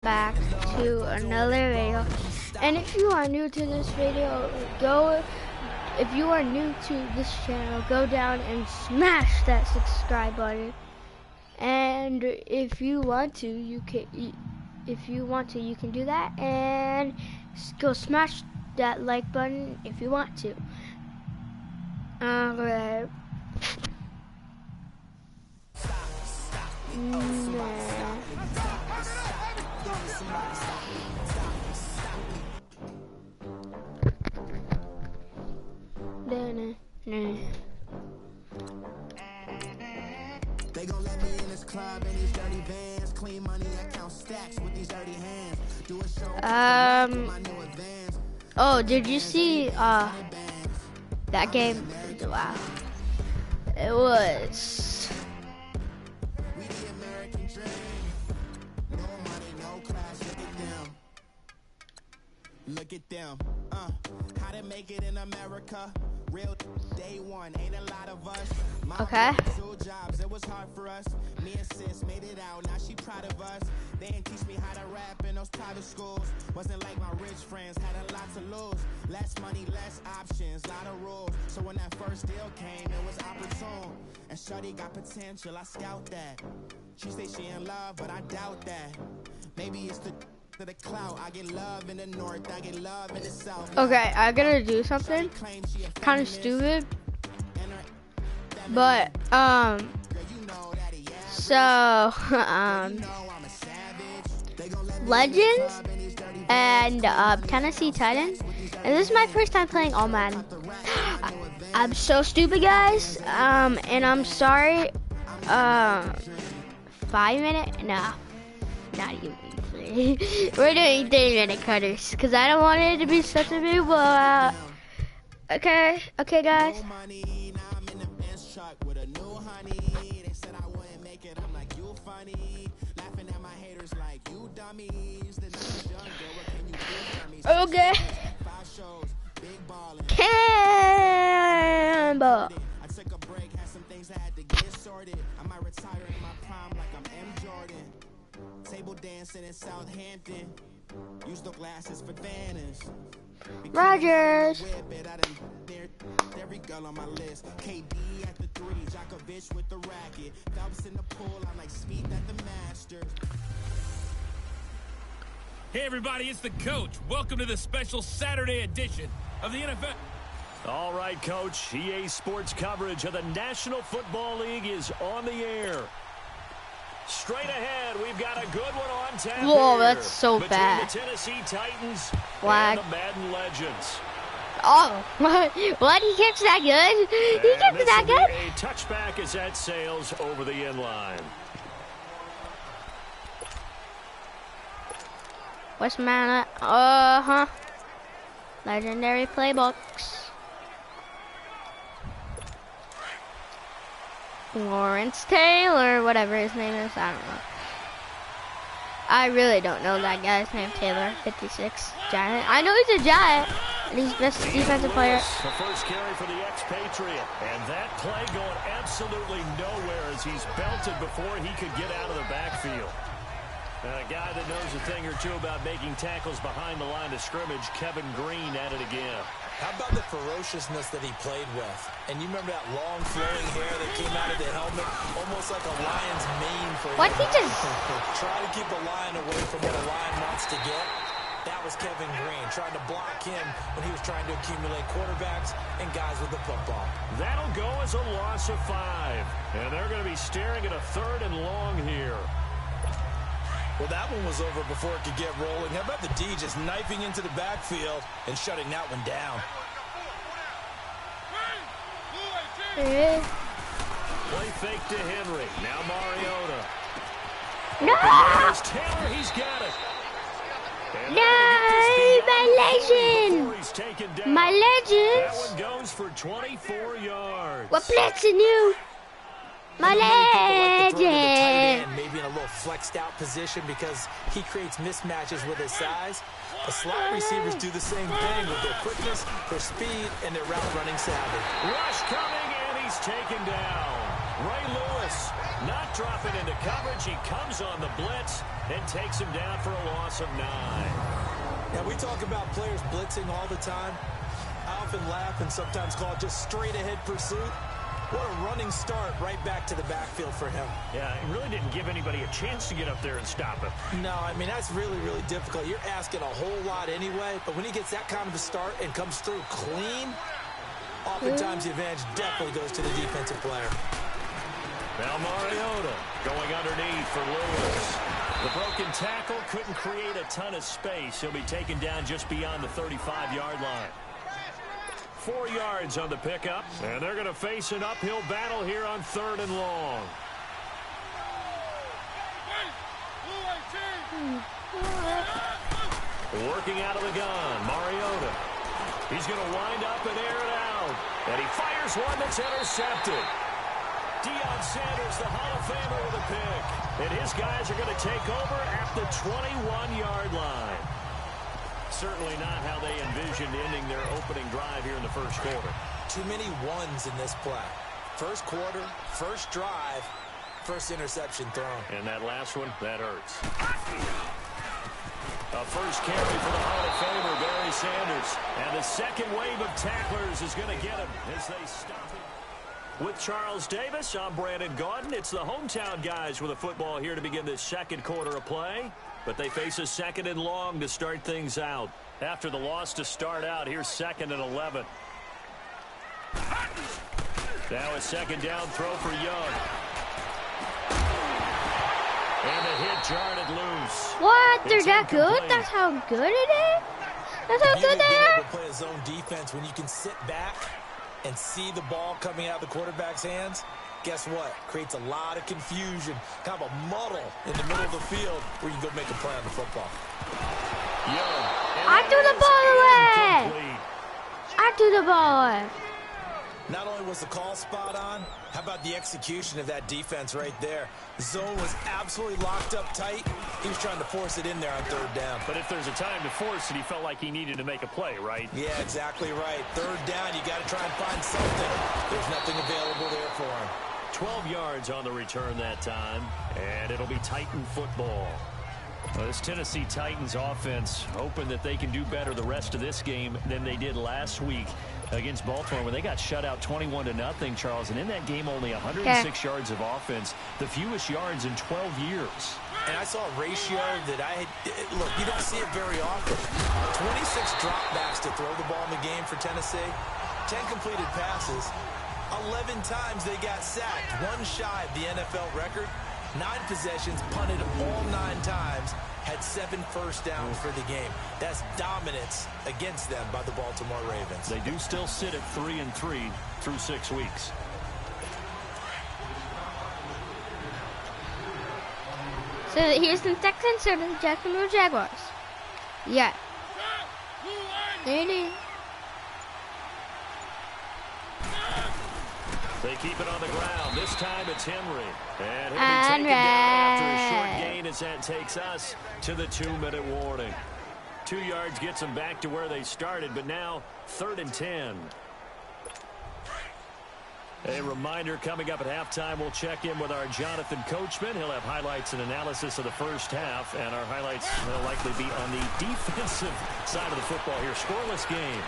back to another video. And if you are new to this video, if you are new to this channel, go down and smash that subscribe button. And if you want to, you can do that, and go smash that like button if you want to. Alright. They gon' let me in this club in these dirty vans. Clean money, I count stacks with these dirty hands. Do a show oh, did you see that game? Wow. It was we the American dream. No money, no class, look at them. How to make it in America. Real day one, ain't a lot of us. okay. Two jobs, it was hard for us. Me and sis made it out, now she proud of us. They didn't teach me how to rap in those private schools. Wasn't like my rich friends, had a lot to lose. Less money, less options, lot of rules. So when that first deal came, it was opportune. And shorty got potential, I scout that. She say she in love, but I doubt that. Maybe it's the clout. I get love in the north, I get love in the south. Okay, I gotta do something kind of stupid, but Legends and Tennessee Titans, and this is my first time playing all Madden. I'm so stupid, guys, and I'm sorry. 5 minute, nah, not even. We're doing 3-minute cutters because I don't want it to be such a big blowout. Okay, guys. Okay. Campbell. I took a break, had some things I had to get sorted. I might retire in my prime like I'm M. Jordan. Table dancing in Southampton. Use the glasses for Vanish. Rogers. Every girl on my list. KD at the 3, Djokovic with the racket. Phelps in the pool, I'm like Speed at the Masters. Hey everybody, it's the coach. Welcome to the special Saturday edition of the NFL. All right, Coach. EA Sports coverage of the National Football League is on the air. Straight ahead, we've got a good one on tap. Whoa, here that's so between bad. the Tennessee Titans Flag. and the Madden Legends. Oh, what? He catch that good? He catch that good? A touchback as that sails over the end line. What's the matter? Legendary playbooks. Lawrence Taylor, whatever his name is, I don't know. I really don't know that guy's name, Taylor, 56, Giant. I know he's a Giant, and he's best defensive player. The first carry for the ex-Patriot, and that play going absolutely nowhere as he's belted before he could get out of the backfield. And a guy that knows a thing or two about making tackles behind the line of scrimmage, Kevin Green, at it again. How about the ferociousness that he played with? And you remember that long flowing hair that came out of the helmet? Almost like a lion's mane for What he just... Try to keep a lion away from what a lion wants to get. That was Kevin Green, trying to block him when he was trying to accumulate quarterbacks and guys with the football. That'll go as a loss of 5. And they're going to be staring at a 3rd and long here. Well, that one was over before it could get rolling. How about the D just knifing into the backfield and shutting that one down? Play fake to Henry. Now Mariota. No! There's Taylor. He's got it. And No! My legend! My legends! That one goes for 24 yards. We're blitzing you! My legend! Maybe in a little flexed out position because he creates mismatches with his size. The slot receivers do the same thing with their quickness, their speed, and their route running savvy. Rush coming, and he's taken down. Ray Lewis not dropping into coverage. He comes on the blitz and takes him down for a loss of 9. Now, we talk about players blitzing all the time. I often laugh and sometimes call it just straight-ahead pursuit. What a running start right back to the backfield for him. Yeah, it really didn't give anybody a chance to get up there and stop him. No, I mean, that's really, really difficult. You're asking a whole lot anyway, but when he gets that kind of a start and comes through clean, oftentimes the advantage definitely goes to the defensive player. Now Mariota going underneath for Lewis. The broken tackle couldn't create a ton of space. He'll be taken down just beyond the 35-yard line. 4 yards on the pickup, and they're going to face an uphill battle here on 3rd and long. Working out of the gun, Mariota. He's going to wind up and air it out, and he fires one that's intercepted. Deion Sanders, the Hall of Famer, with a pick, and his guys are going to take over at the 21-yard line. Certainly not how they envisioned ending their opening drive here in the first quarter. Too many ones in this play. First quarter, first drive, first interception thrown. And that last one, that hurts. A first carry for the Hall of Famer, Barry Sanders. And the second wave of tacklers is going to get him as they stop it. With Charles Davis, I'm Brandon Gaudin. It's the hometown guys with a football here to begin this second quarter of play. But they face a 2nd and long to start things out. After the loss to start out, here's 2nd and 11. Now a second down throw for Young. And the hit jarred it loose. What? They're that good? That's how good it is? That's how good they are? Able to play a zone defense when you can sit back and see the ball coming out of the quarterback's hands. Guess what? Creates a lot of confusion, kind of a muddle in the middle of the field where you can go make a play on the football. Young. I threw the ball away. I threw the ball away. Not only was the call spot on, how about the execution of that defense right there? The zone was absolutely locked up tight. He was trying to force it in there on 3rd down. But if there's a time to force it, he felt like he needed to make a play, right? Yeah, exactly right. 3rd down, you got to try and find something. There's nothing available there for him. 12 yards on the return that time, and it'll be Titan football. Well, this Tennessee Titans offense hoping that they can do better the rest of this game than they did last week against Baltimore when they got shut out 21-0, Charles. And in that game, only 106 yards of offense, the fewest yards in 12 years. And I saw a ratio that look, you don't see it very often. 26 dropbacks to throw the ball in the game for Tennessee. 10 completed passes. 11 times they got sacked. 1 shy of the NFL record. 9 possessions, punted all 9 times. Had 7 first downs for the game. That's dominance against them by the Baltimore Ravens. They do still sit at 3-3 through 6 weeks. So the Houston Texans or the Jacksonville Jaguars? Yeah. There it is. They keep it on the ground. This time it's Henry. And he'll be taken down after a short gain as that takes us to the 2-minute warning. 2 yards gets them back to where they started, but now 3rd and 10. A reminder coming up at halftime, we'll check in with our Jonathan Coachman. He'll have highlights and analysis of the first half, and our highlights will likely be on the defensive side of the football here. Scoreless game.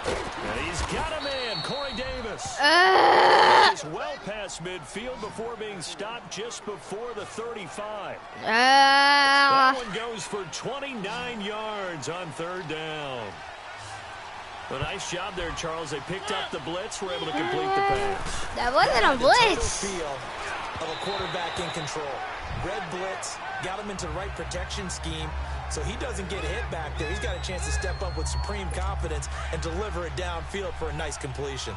And he's got a man, Corey Davis. He's well past midfield before being stopped just before the 35. That one goes for 29 yards on 3rd down. A nice job there, Charles. They picked up the blitz, were able to complete the pass. That wasn't a blitz. The feel of a quarterback in control. Red blitz, got him into the right protection scheme, so he doesn't get hit back there. He's got a chance to step up with supreme confidence and deliver it downfield for a nice completion.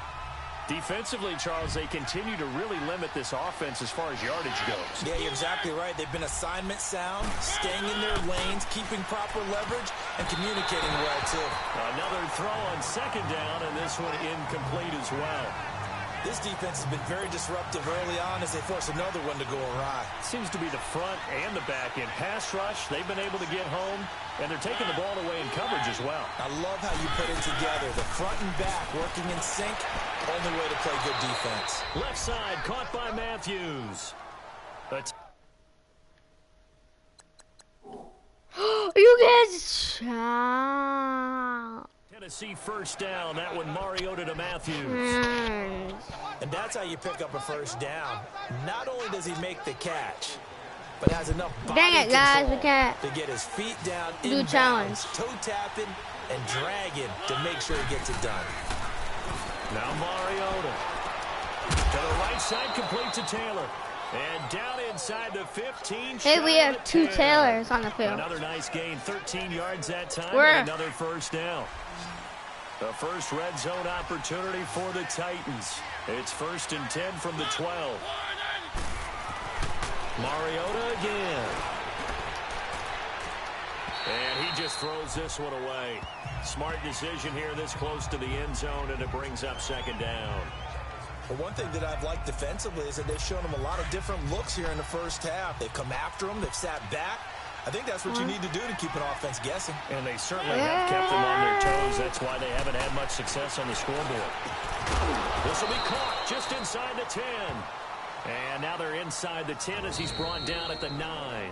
Defensively, Charles, they continue to really limit this offense as far as yardage goes. Yeah, you're exactly right. They've been assignment sound, staying in their lanes, keeping proper leverage, and communicating well, too. Another throw on 2nd down, and this one incomplete as well. This defense has been very disruptive early on as they force another one to go awry. Seems to be the front and the back end. Pass rush, they've been able to get home, and they're taking the ball away in coverage as well. I love how you put it together. The front and back working in sync. Only way to play good defense. Left side caught by Matthews. You get shot. Tennessee first down. That one Mariota to Matthews. And that's how you pick up a first down. Not only does he make the catch, but has enough body Dang it, guys, we control can't to get his feet down, do challenge, toe tapping, and dragging to make sure he gets it done. Now Mariota to the right side, complete to Taylor. And down inside the 15. Hey, we have 2 Taylors on the field. Another nice gain, 13 yards that time, Where? and another first down. The first red zone opportunity for the Titans. It's 1st and 10 from the 12. Mariota again. And he just throws this one away. Smart decision here this close to the end zone, and it brings up 2nd down. But one thing that I've liked defensively is that they've shown them a lot of different looks here in the first half. They've come after them. They've sat back. I think that's what you need to do to keep an offense guessing. And they certainly have kept them on their toes. That's why they haven't had much success on the scoreboard. This will be caught just inside the 10. And now they're inside the 10 as he's brought down at the 9.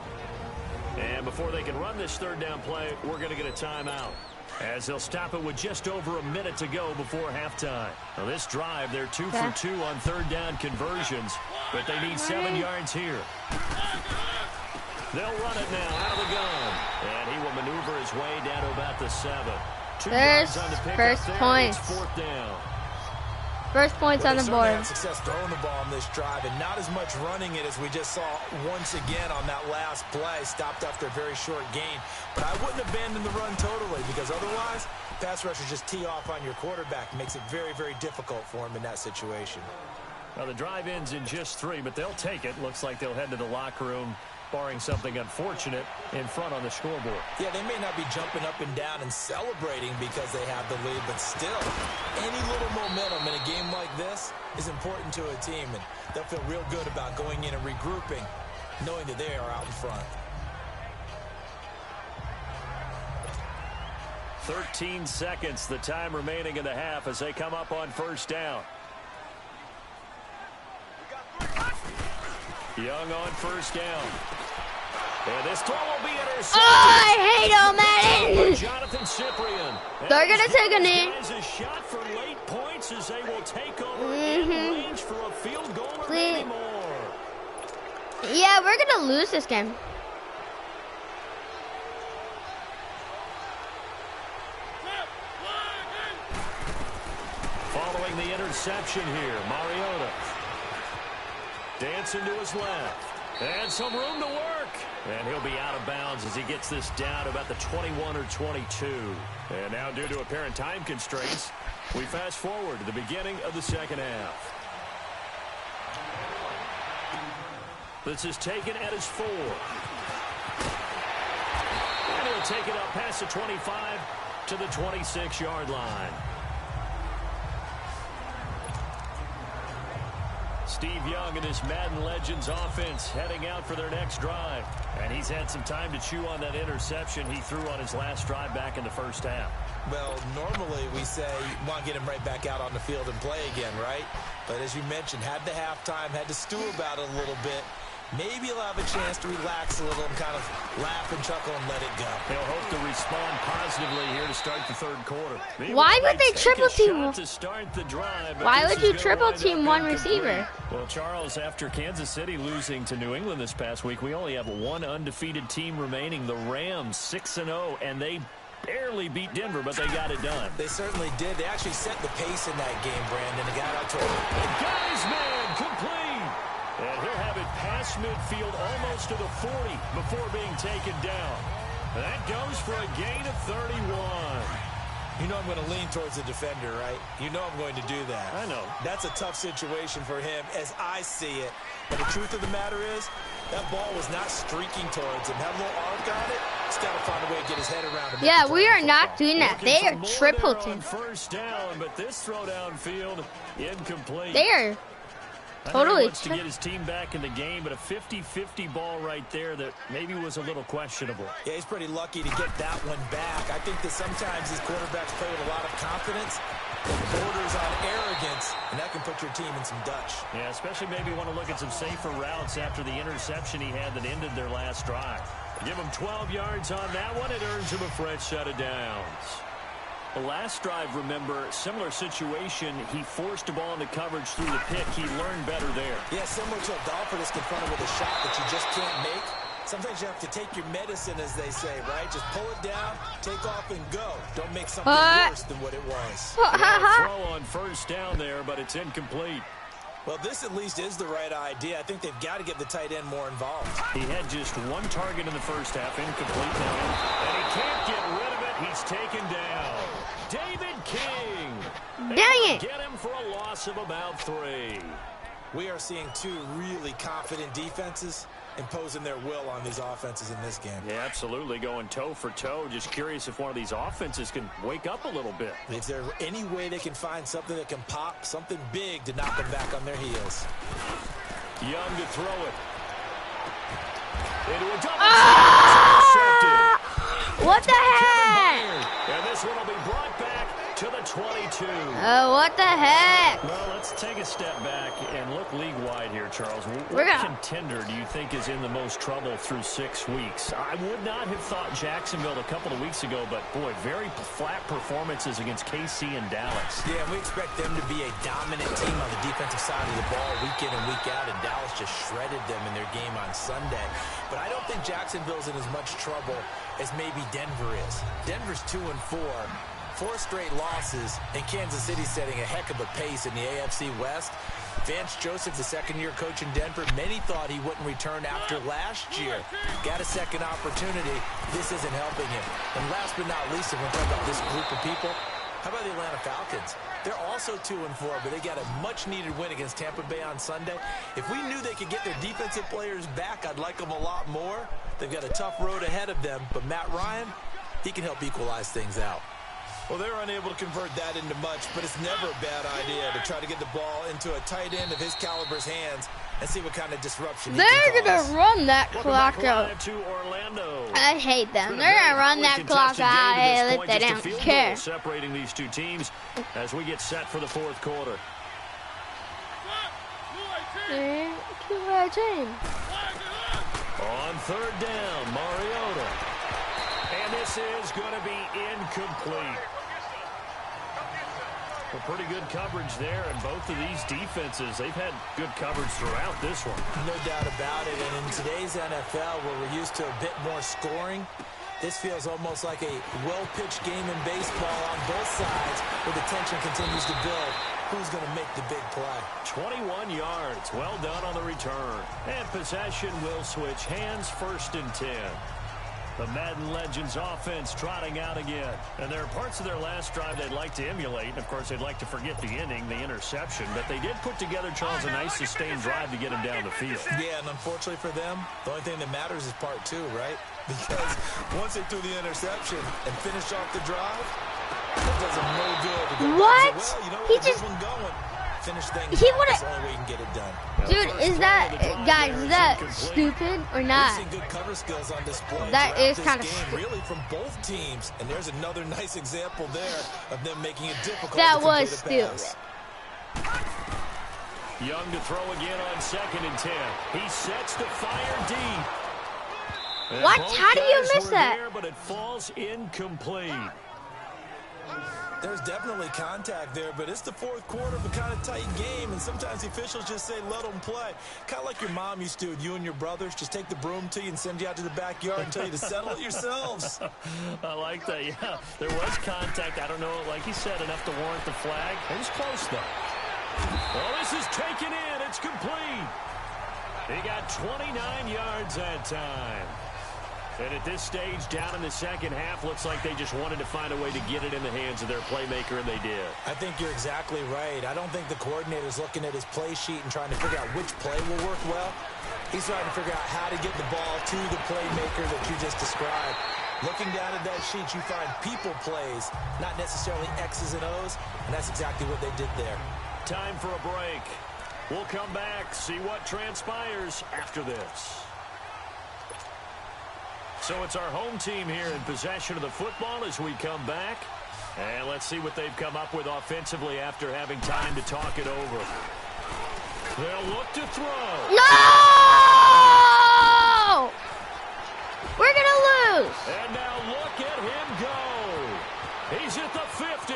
And before they can run this 3rd down play, we're going to get a timeout, as they'll stop it with just over a minute to go before halftime. Now this drive, they're 2 for 2 on 3rd down conversions, but they need 7 yards here. They'll run it now out of the gun, and he will maneuver his way down to about the 7. 2 yards on the pickup. First points. It's 4th down. First points on the board. Had success throwing the ball on this drive, and not as much running it as we just saw once again on that last play. Stopped after a very short gain. But I wouldn't abandon the run totally, because otherwise, pass rushers just tee off on your quarterback. It makes it very, very difficult for him in that situation. Well, the drive ends in just 3, but they'll take it. Looks like they'll head to the locker room, barring something unfortunate in front on the scoreboard. Yeah, they may not be jumping up and down and celebrating because they have the lead, but still, any little momentum in a game like this is important to a team, and they'll feel real good about going in and regrouping, knowing that they are out in front. 13 seconds, the time remaining in the half as they come up on 1st down. Young on 1st down. And this throw will be intercepted. Oh, I hate him, Madden. Jonathan Cyprian. They're going to take a knee. Is a shot for late points as they will take over in range for a field goal or maybe more. Yeah, we're going to lose this game. Following the interception here, Mariota. Dancing to his left. And some room to work. And he'll be out of bounds as he gets this down to about the 21 or 22. And now, due to apparent time constraints, we fast forward to the beginning of the 2nd half. This is taken at his 4. And he'll take it up past the 25 to the 26-yard line. Steve Young and his Madden Legends offense heading out for their next drive. And he's had some time to chew on that interception he threw on his last drive back in the 1st half. Well, normally we say you want to get him right back out on the field and play again, right? But as you mentioned, had the halftime, had to stew about it a little bit. Maybe he'll have a chance to relax a little and kind of laugh and chuckle and let it go. He'll hope to respond positively here to start the 3rd quarter. Why would they triple team? To start the drive, why would you triple team one receiver? Well, Charles, after Kansas City losing to New England this past week, we only have one undefeated team remaining, the Rams, 6-0, and they barely beat Denver, but they got it done. They certainly did. They actually set the pace in that game, Brandon. They got out to got his man complete. And he'll have it past midfield almost to the 40 before being taken down. That goes for a gain of 31. You know I'm going to lean towards the defender, right? You know I'm going to do that. I know. That's a tough situation for him as I see it. But the truth of the matter is, that ball was not streaking towards him. Had a little arc on it, He's got to find a way to get his head around him. Yeah, we are not doing that. They are triple team. First down, but this throw downfield incomplete. They are totally wants to get his team back in the game, but a 50-50 ball right there that maybe was a little questionable. Yeah, he's pretty lucky to get that one back. I think that sometimes these quarterbacks play with a lot of confidence, borders on arrogance, and that can put your team in some Dutch. Yeah, especially maybe want to look at some safer routes after the interception he had that ended their last drive. Give him 12 yards on that one. It earns him a fresh set of downs. The last drive, remember, similar situation. He forced the ball into coverage through the pick. He learned better there. Yeah, similar to a golfer that's confronted with a shot that you just can't make. Sometimes you have to take your medicine, as they say, right? Just pull it down, take off, and go. Don't make something worse than what it was. Throw on first down there, but it's incomplete. Well, this at least is the right idea. I think they've got to get the tight end more involved. He had just one target in the first half, incomplete now, and he can't get rid of it. He's taken down. David King. Dang it. Get him for a loss of about 3. We are seeing two really confident defenses imposing their will on these offenses in this game. Yeah, absolutely, going toe for toe. Just curious if one of these offenses can wake up a little bit. Is there any way they can find something that can pop, something big to knock them back on their heels? Young to throw it. Into a double. What the heck? And this one will be brought back to the 22. Oh, what the heck? Well, let's take a step back and look league-wide here, Charles. What contender do you think is in the most trouble through 6 weeks? I would not have thought Jacksonville a couple of weeks ago, but, boy, very flat performances against KC and Dallas. Yeah, we expect them to be a dominant team on the defensive side of the ball week in and week out, and Dallas just shredded them in their game on Sunday. But I don't think Jacksonville's in as much trouble as maybe Denver is. Denver's 2-4. 4 straight losses, and Kansas City setting a heck of a pace in the AFC West. Vance Joseph, the second-year coach in Denver, many thought he wouldn't return after last year. Got a second opportunity. This isn't helping him. And last but not least, if we're talking about this group of people, how about the Atlanta Falcons? They're also 2-4, but they got a much-needed win against Tampa Bay on Sunday. If we knew they could get their defensive players back, I'd like them a lot more. They've got a tough road ahead of them, but Matt Ryan, he can help equalize things out. Well, they're unable to convert that into much, but it's never a bad idea to try to get the ball into a tight end of his caliber's hands and see what kind of disruption he can cause. They're going to run that clock out. To Orlando. I hate them. They're going to run that clock out if they don't care. Separating these two teams as we get set for the fourth quarter. On third down, Mariota. And this is going to be incomplete. Well, pretty good coverage there, and both of these defenses, they've had good coverage throughout this one. No doubt about it, and in today's NFL, where we're used to a bit more scoring, this feels almost like a well-pitched game in baseball on both sides, where the tension continues to build. Who's going to make the big play? 21 yards. Well done on the return. And possession will switch hands, 1st and 10. The Madden Legends offense trotting out again. And there are parts of their last drive they'd like to emulate. And, of course, they'd like to forget the inning, the interception. But they did put together, Charles, a nice sustained drive to get him down the field. Yeah, and unfortunately for them, the only thing that matters is part 2, right? Because once they threw the interception and finished off the drive, that does them no good. What? Well, you know, he just... going. Finish things he would have... That's the only way you can get it done. Dude, is that... Guys, is that stupid or not? We've seen good cover skills on display. That is kind of stupid. Really from both teams. And there's another nice example there of them making it difficult that to was stupid. Young to throw again on 2nd and 10. He sets the fire deep. What? How do you miss that? There, but it falls incomplete. There's definitely contact there, but it's the 4th quarter of a kind of tight game, and sometimes the officials just say, let them play. Kind of like your mom used to with you and your brothers. Just take the broom to you and send you out to the backyard and tell you to settle it yourselves. I like that, yeah. There was contact. I don't know, like he said, enough to warrant the flag. It was close, though. Well, this is taken in. It's complete. He got 29 yards that time. And at this stage, down in the second half, looks like they just wanted to find a way to get it in the hands of their playmaker, and they did. I think you're exactly right. I don't think the coordinator's looking at his play sheet and trying to figure out which play will work well. He's trying to figure out how to get the ball to the playmaker that you just described. Looking down at that sheet, you find people plays, not necessarily X's and O's, and that's exactly what they did there. Time for a break. We'll come back, see what transpires after this. So it's our home team here in possession of the football as we come back. And let's see what they've come up with offensively after having time to talk it over. They'll look to throw. No! We're going to lose. And now look at him go. He's at the 50.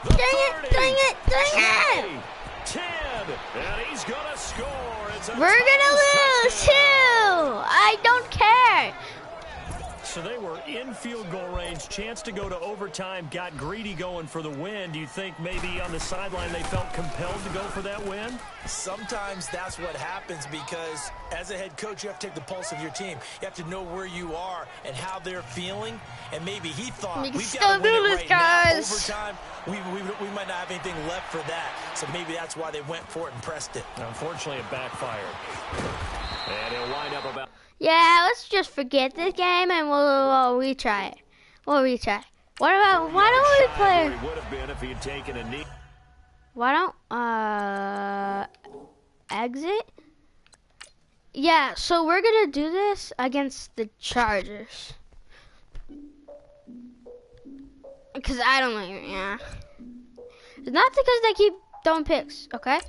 The Dang 30, it, dang it, dang 20, it. 10. And he's going to score. It's a We're going to lose, touchdown. too. I don't care. So they were in field goal range, chance to go to overtime, got greedy going for the win. Do you think maybe on the sideline they felt compelled to go for that win? Sometimes that's what happens because as a head coach, you have to take the pulse of your team. You have to know where you are and how they're feeling. And maybe he thought, We can we've still got to win do it this, right guys. now. Overtime, we might not have anything left for that. So maybe that's why they went for it and pressed it. Unfortunately, it backfired. And he'll wind up about... Yeah, let's just forget this game and we'll retry it. We'll retry. Why don't we play? He would have been if he had taken a knee. Why don't exit? Yeah, so we're gonna do this against the Chargers. Because I don't like it, yeah. It's not because they keep throwing picks, okay?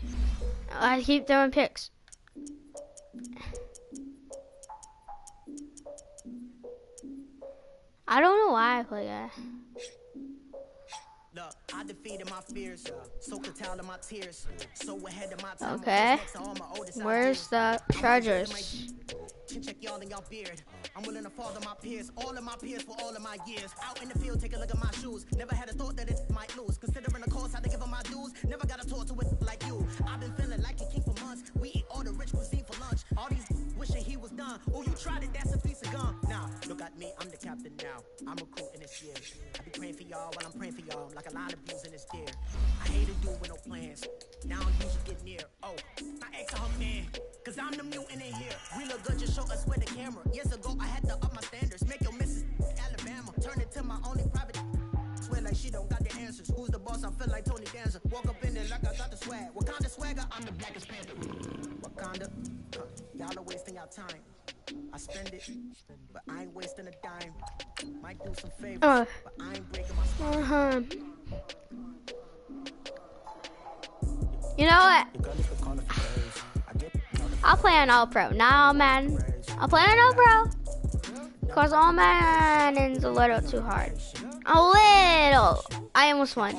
I keep throwing picks. I don't know why I play that. Look, I defeated my fears, so could tell of my tears. So ahead of my time. Okay. Where's the Chargers? Check y'all in y'all beard. I'm willing to fall to my peers, all of my peers for all of my years. Out in the field, take a look at my shoes. Never had a thought that it might lose. Considering the cost, I had to give them my dues. Never got a talk to it like you. I've been feeling like a king for months. We eat all the rich cuisine for lunch. All these wishing he was done. Oh, you tried it, that's a piece of gum. Now, look at me, I'm the captain now. I'm recruiting this year. I be praying for y'all while I'm praying for y'all. Like a line of views in this deer. I hate to do with no plans. Now I'm usually get near. Oh, I asked her man. Cause I'm the mutant in here. We look good, just show us where the camera. Years ago, I had to up my standards. Make your missus Alabama. Turn it to my only private. Swear like she don't got the answers. Who's the boss? I feel like Tony Danza. Walk up in there like I got the swag. What kind of swagger? I'm the blackest panther. Wakanda. Y'all are wasting your time. I spend it, but I ain't wasting a dime. Might do some favors, but I ain't breaking my spine. You know what? I'll play on All Pro, not All Madden. I'll play on All Pro. Because All Madden's a little too hard. A little. I almost won. I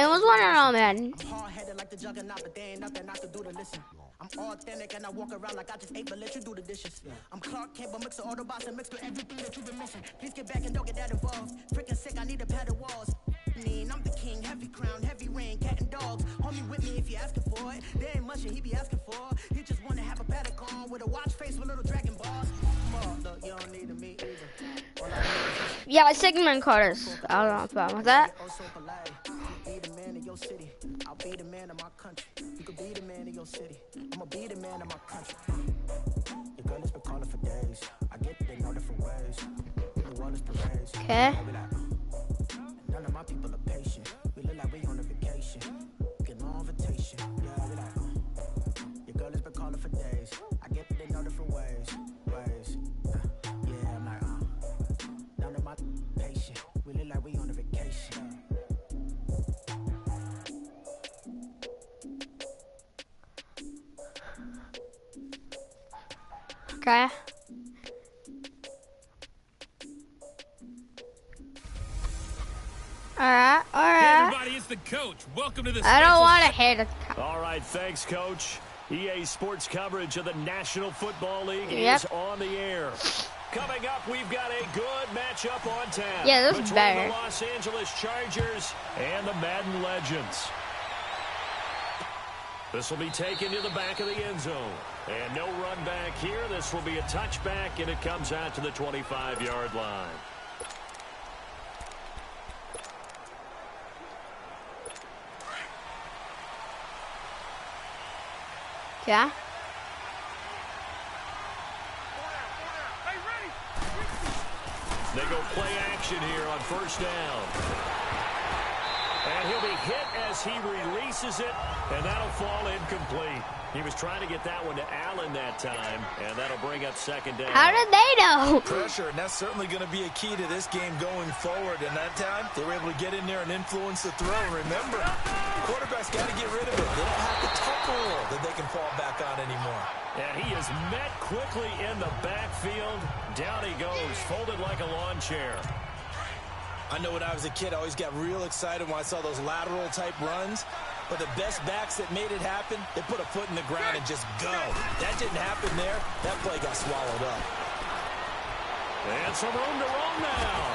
almost won on All Madden. I'm hard-headed like the juggernaut, but there ain't nothing I can do to listen. I'm authentic and I walk around like I just ate, but let you do the dishes. I'm Clark Kent, but mix the Autobots and mix with everything that you've been missing. Please get back and don't get that involved. Freaking sick, I need a pad of walls. I'm the king, heavy crown, heavy rain, cat and dogs. Homie with me if you're asking for it. There ain't much that he be asking for. He just wanna have a paddock on with a watch face with little dragon balls. Look, you don't need me either. Yeah, segment quarters. I don't have a problem with that. Be the man of your city. I'll be the man of my country. You could be the man of your city. I'ma be the man of my country. Your girl has been calling for days. I get it in all different ways. The world is parades. Okay. None of my people are patient. We look like we on a vacation. Get no invitation. Yeah, we like, your girl has been calling for days. I get it in all different ways. Yeah, I'm like, none of my patient. We look like we on a vacation. Okay. Alright. Hey everybody, it's the coach. Welcome to the I don't want to hit it. All right, thanks, Coach. EA Sports coverage of the National Football League Yep. is on the air. Coming up, we've got a good matchup on tap. Yeah, this is between better. the Los Angeles Chargers and the Madden Legends. This will be taken to the back of the end zone. And no run back here. This will be a touchback, and it comes out to the 25-yard line. Yeah. They go play action here on first down. And he'll be hit as he releases it, and that'll fall incomplete. He was trying to get that one to Allen that time, and that'll bring up second down. How did they know? Pressure, and that's certainly going to be a key to this game going forward. And that time, they were able to get in there and influence the throw. And remember, quarterback's got to get rid of it. They don't have the tucker roll that they can fall back on anymore. And he is met quickly in the backfield. Down he goes, folded like a lawn chair. I know when I was a kid, I always got real excited when I saw those lateral-type runs. But the best backs that made it happen, they put a foot in the ground and just go. That didn't happen there. That play got swallowed up. And some room to roam now.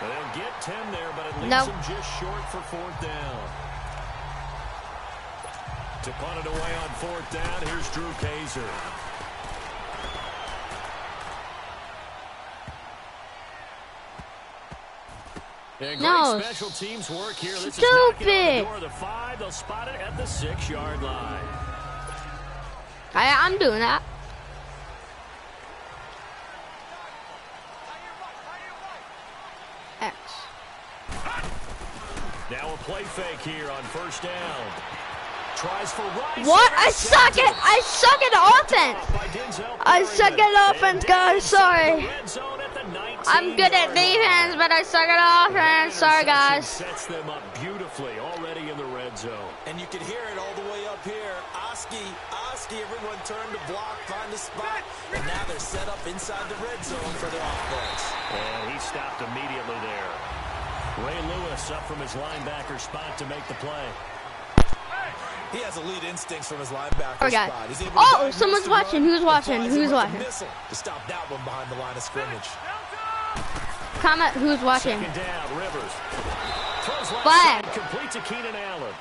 They'll get 10 there, but it leaves Nope. them just short for fourth down. To punt it away on fourth down, here's Drew Kaiser. And No, great special teams work here. This stupid. is knocking on the door of the 5. They'll spot it at the 6-yard line. I'm doing that. X. Now a play fake here on first down. Tries for Rice. What? I suck at offense. I suck at offense, guys. Sorry. I'm good at defense, but I suck at offense. Sorry, guys. Sets them up beautifully already in the red zone. And you can hear it all the way up here. Oski, everyone turned to block, find a spot. And now they're set up inside the red zone for their offense. And he stopped immediately there. Ray Lewis up from his linebacker spot to make the play. He has elite instincts from his linebacker Okay. spot. He's able to Oh, diagnose someone's the watching. run, Who's watching? applies it Who's with a watching? missile to stop that one behind the line of scrimmage. Comment who's watching. Second down, Rivers. Throws left Flag. side, complete to Keenan Allen.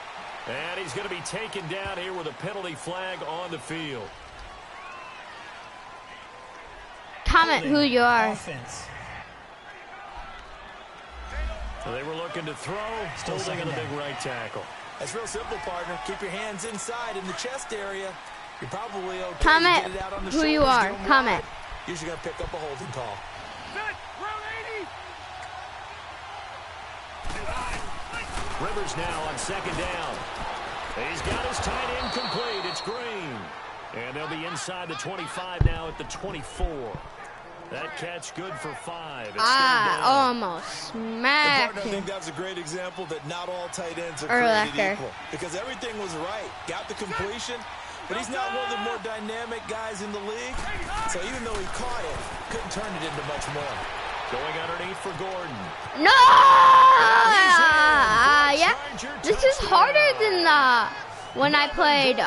And he's going to be taken down here with a penalty flag on the field. Comment who you are. Offense. So they were looking to throw, holding on the big right tackle. That's real simple, partner. Keep your hands inside in the chest area. You're probably okay. Comment Get it out on the who you shoulders, are. get 'em Comment. wide. Usually going to pick up a holding call. Rivers now on second down. He's got his tight end complete. It's Green. And they'll be inside the 25 now at the 24. That catch good for 5. It's Almost smacked I him. think that was a great example that not all tight ends are Urlacher. created equal. Because everything was right. Got the completion, but he's not one of the more dynamic guys in the league. So even though he caught it, couldn't turn it into much more. Going underneath for Gordon. No! Yeah. This is harder than when I played,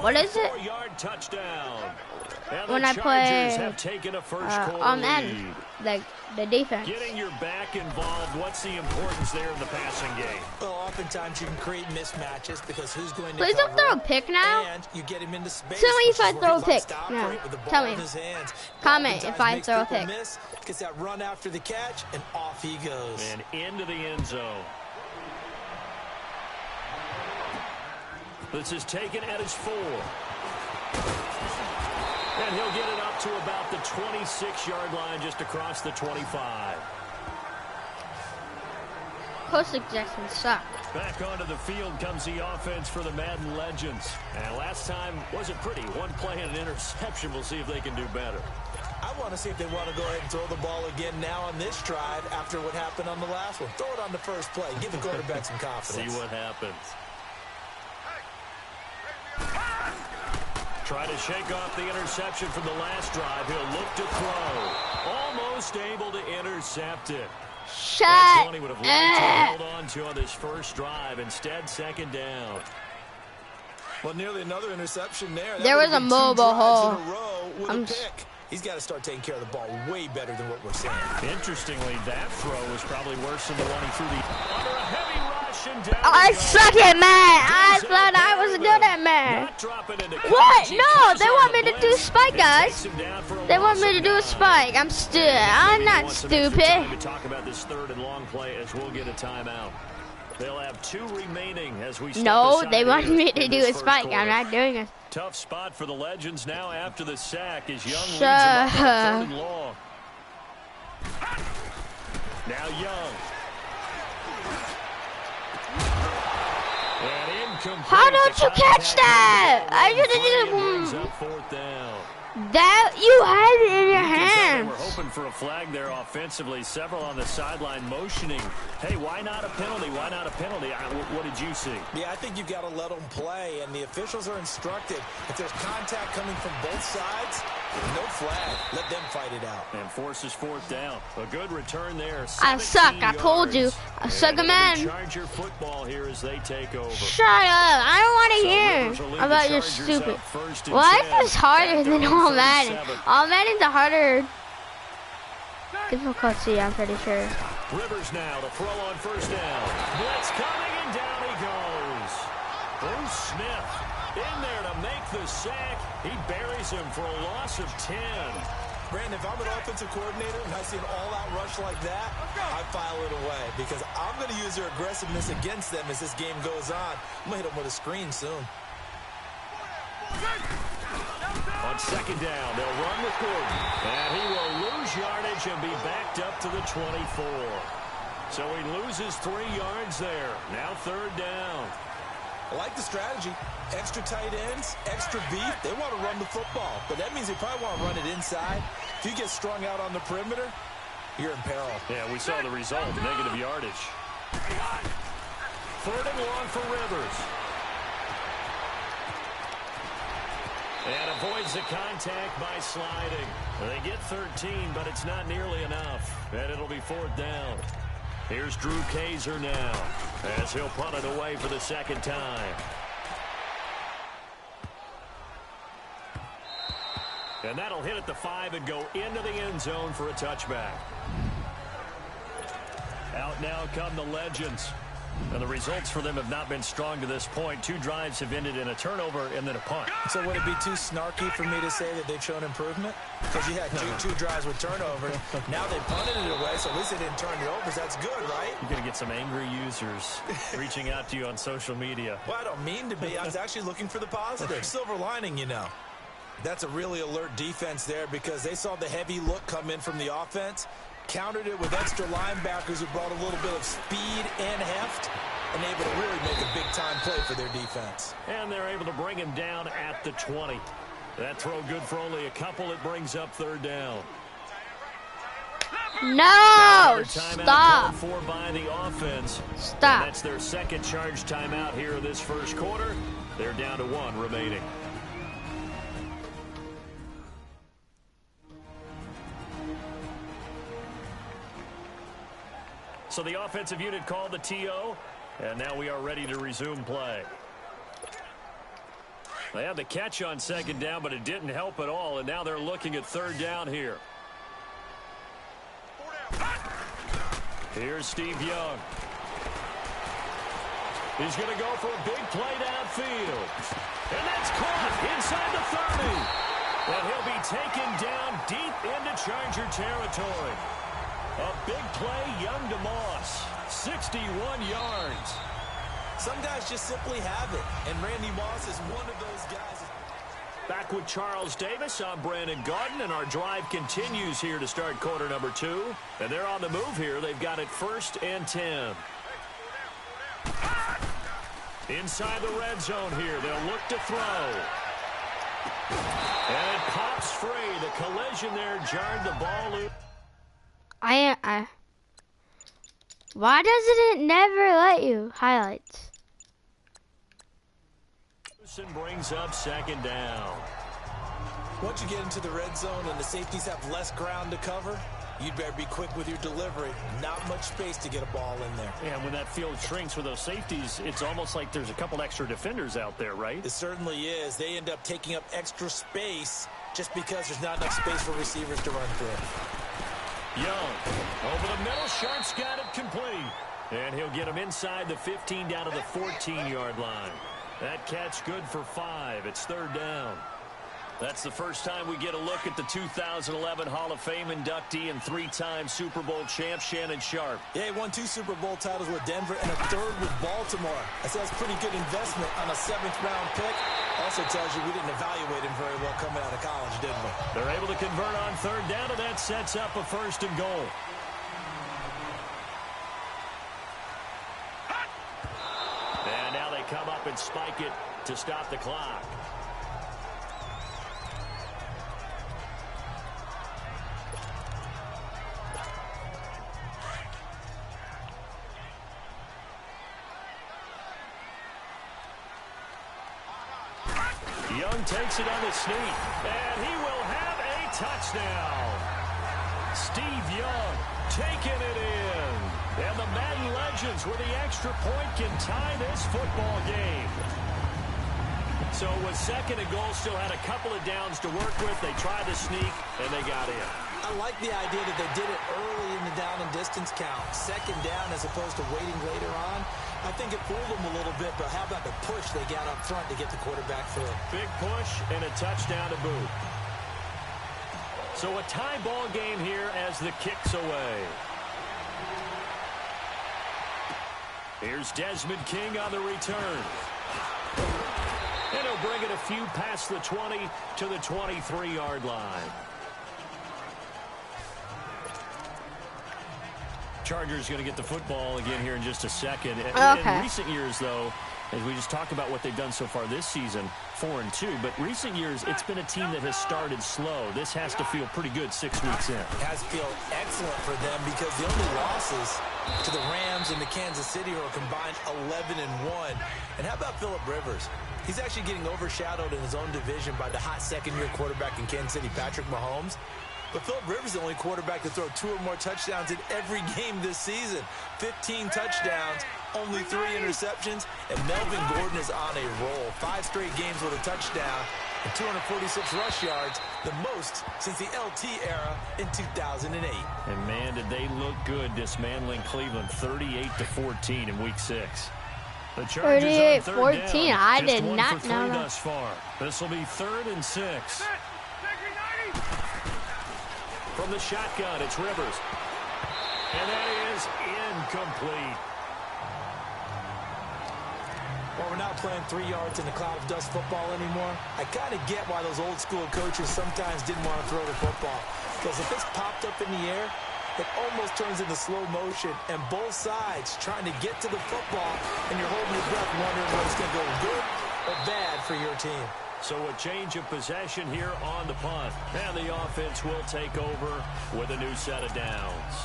what is it? 24-yard touchdown. And When the I Chargers played have taken a first quarter on lead. Madden, the defense. Getting your back involved, what's the importance there in the passing game? Well, oftentimes you can create mismatches because who's going to Please don't cover throw a him, pick now. and you get him into space. Tell me if which I is where throw he a loves pick to now. operate with the ball Tell in me. his hands. Comment Oftentimes if I makes throw a people pick. miss, gets that run after the catch, and off he goes. And into the end zone. This is taken at his 4. And he'll get it up to about the 26-yard line, just across the 25. Post suggestions suck. Back onto the field comes the offense for the Madden Legends. And last time wasn't pretty. One play and an interception. We'll see if they can do better. I want to see if they want to go ahead and throw the ball again now on this drive after what happened on the last one. Throw it on the first play. Give the quarterback some confidence. See what happens. Try to shake off the interception from the last drive. He'll look to throw. Almost able to intercept it. Shut That's one he would have liked to up. hold on to on this first drive. Instead, second down. Well, nearly another interception there. That There would was have a been 2 mobile drives hole. in a row with I'm a pick. He's got to start taking care of the ball way better than what we're seeing. Interestingly, that throw was probably worse than the one he threw under a heavy rush and down. I he goes. suck at Madden. I thought I was good at Madden. Not dropping into What? coverage. He No, comes they on want the me to blitz do spike, and guys. takes him down for a They want loss me to of do a 9. spike. I'm Maybe not want some extra time stupid. to talk about this third and long play as we'll get a timeout. They'll have 2 remaining as we step No, aside they want here me to in do this a first spike. quarter. I'm not doing it. Tough spot for the Legends now after the sack as Young leads Shut them up on up. 3rd and long. Now Young. And incomplete. How don't you catch that? I brings just up fourth down. that you had it in your You can tell they hands. were hoping for a flag there offensively. Several on the sideline motioning. Hey, why not a penalty? Why not a penalty? What did you see? Yeah, I think you've got to let them play, and the officials are instructed. If there's contact coming from both sides, no flag. Let them fight it out. And forces fourth down. A good return there. I suck. I told you. I suck a man. Charger football here as they take over. Shut up. I don't want to hear about your stupid. Life is harder than all Madden. All Madden's harder. Give him a cutscene, I'm pretty sure. Rivers now to throw on first down. Blitz coming, and down he goes. Bruce Smith in there to make the sack. He buries him for a loss of 10. Brandon, if I'm an offensive coordinator and I see an all-out rush like that, I file it away because I'm going to use their aggressiveness against them as this game goes on. I'm going to hit them with a screen soon. On second down, they'll run with Gordon. And he will lose yardage and be backed up to the 24. So he loses 3 yards there. Now third down. I like the strategy. Extra tight ends, extra beef. They want to run the football, but that means they probably want to run it inside. If you get strung out on the perimeter, you're in peril. Yeah, we saw the result, negative yardage. Third and long for Rivers. And avoids the contact by sliding. They get 13, but it's not nearly enough. And it'll be fourth down. Here's Drew Kaiser now as he'll punt it away for the second time. And that'll hit at the 5 and go into the end zone for a touchback. Out now come the Legends. And the results for them have not been strong to this point. 2 drives have ended in a turnover and then a punt. So would it be too snarky for me to say that they've shown improvement? Because you had two drives with turnovers. Now they punted it away, so at least they didn't turn it over. So that's good, right? You're going to get some angry users reaching out to you on social media. Well, I don't mean to be. I was actually looking for the positive. Silver lining, you know. That's a really alert defense there because they saw the heavy look come in from the offense, countered it with extra linebackers who brought a little bit of speed and heft, and able to really make a big-time play for their defense. And they're able to bring him down at the 20. That throw good for only a couple. It brings up third down. No! Stop. For by the offense. Stop. And that's their second charge timeout here in this first quarter. They're down to 1 remaining. So the offensive unit called the TO, and now we are ready to resume play. They had the catch on second down, but it didn't help at all, and now they're looking at third down here. Here's Steve Young. He's going to go for a big play downfield. And that's caught inside the 30. And he'll be taken down deep into Charger territory. A big play, Young to Moss. 61 yards. Some guys just simply have it, and Randy Moss is one of those guys. Back with Charles Davis, I'm Brandon Gaudin, and our drive continues here to start quarter number 2. And they're on the move here. They've got it 1st and 10. Inside the red zone here, they'll look to throw. And it pops free. The collision there jarred the ball loose. Why doesn't it never let you? Highlights. Brings up second down. Once you get into the red zone and the safeties have less ground to cover, you'd better be quick with your delivery. Not much space to get a ball in there. Yeah, when that field shrinks with those safeties, it's almost like there's a couple extra defenders out there, right? It certainly is. They end up taking up extra space just because there's not enough space for receivers to run through. Young, over the middle, Sharp's got it complete. And he'll get him inside the 15 down to the 14-yard line. That catch good for 5. It's third down. That's the first time we get a look at the 2011 Hall of Fame inductee and 3-time Super Bowl champ Shannon Sharpe. Yeah, he won 2 Super Bowl titles with Denver and a 3rd with Baltimore. I say that's a pretty good investment on a 7th-round pick. Also tells you we didn't evaluate him very well coming out of college, didn't we? They're able to convert on third down, and that sets up a 1st and goal. come up and spike it to stop the clock. Young takes it on the sneak, and he will have a touchdown. Steve Young taking it in. And the Madden legends with the extra point can tie this football game. So with second and goal, still had a couple of downs to work with. They tried to sneak, and they got in. I like the idea that they did it early in the down and distance count. Second down as opposed to waiting later on. I think it fooled them a little bit, but how about the push they got up front to get the quarterback through? Big push and a touchdown to boot. So a tie ball game here as the kick's away. Here's Desmond King on the return. And he'll bring it a few past the 20 to the 23-yard line. Chargers going to get the football again here in just a second. Okay. In recent years, though, as we just talked about what they've done so far this season, 4-2. But recent years, it's been a team that has started slow. This has to feel pretty good 6 weeks in. It has to feel excellent for them because the only losses to the Rams and the Kansas City are combined 11-1. And how about Phillip Rivers? He's actually getting overshadowed in his own division by the hot second-year quarterback in Kansas City, Patrick Mahomes. But Phillip Rivers is the only quarterback to throw 2 or more touchdowns in every game this season. 15 touchdowns, only 3 interceptions, and Melvin Gordon is on a roll. 5 straight games with a touchdown and 246 rush yards, the most since the LT era in 2008. And, man, did they look good dismantling Cleveland 38-14 in Week 6. The Chargers 38-14. I did not know that. Thus far. This will be 3rd and 6. From the shotgun, it's Rivers. And that is incomplete. Well, we're not playing 3 yards in the cloud of dust football anymore. I kind of get why those old school coaches sometimes didn't want to throw the football. Because if it's popped up in the air, it almost turns into slow motion. And both sides trying to get to the football, and you're holding your breath wondering whether it's going to go good or bad for your team. So a change of possession here on the punt. And the offense will take over with a new set of downs.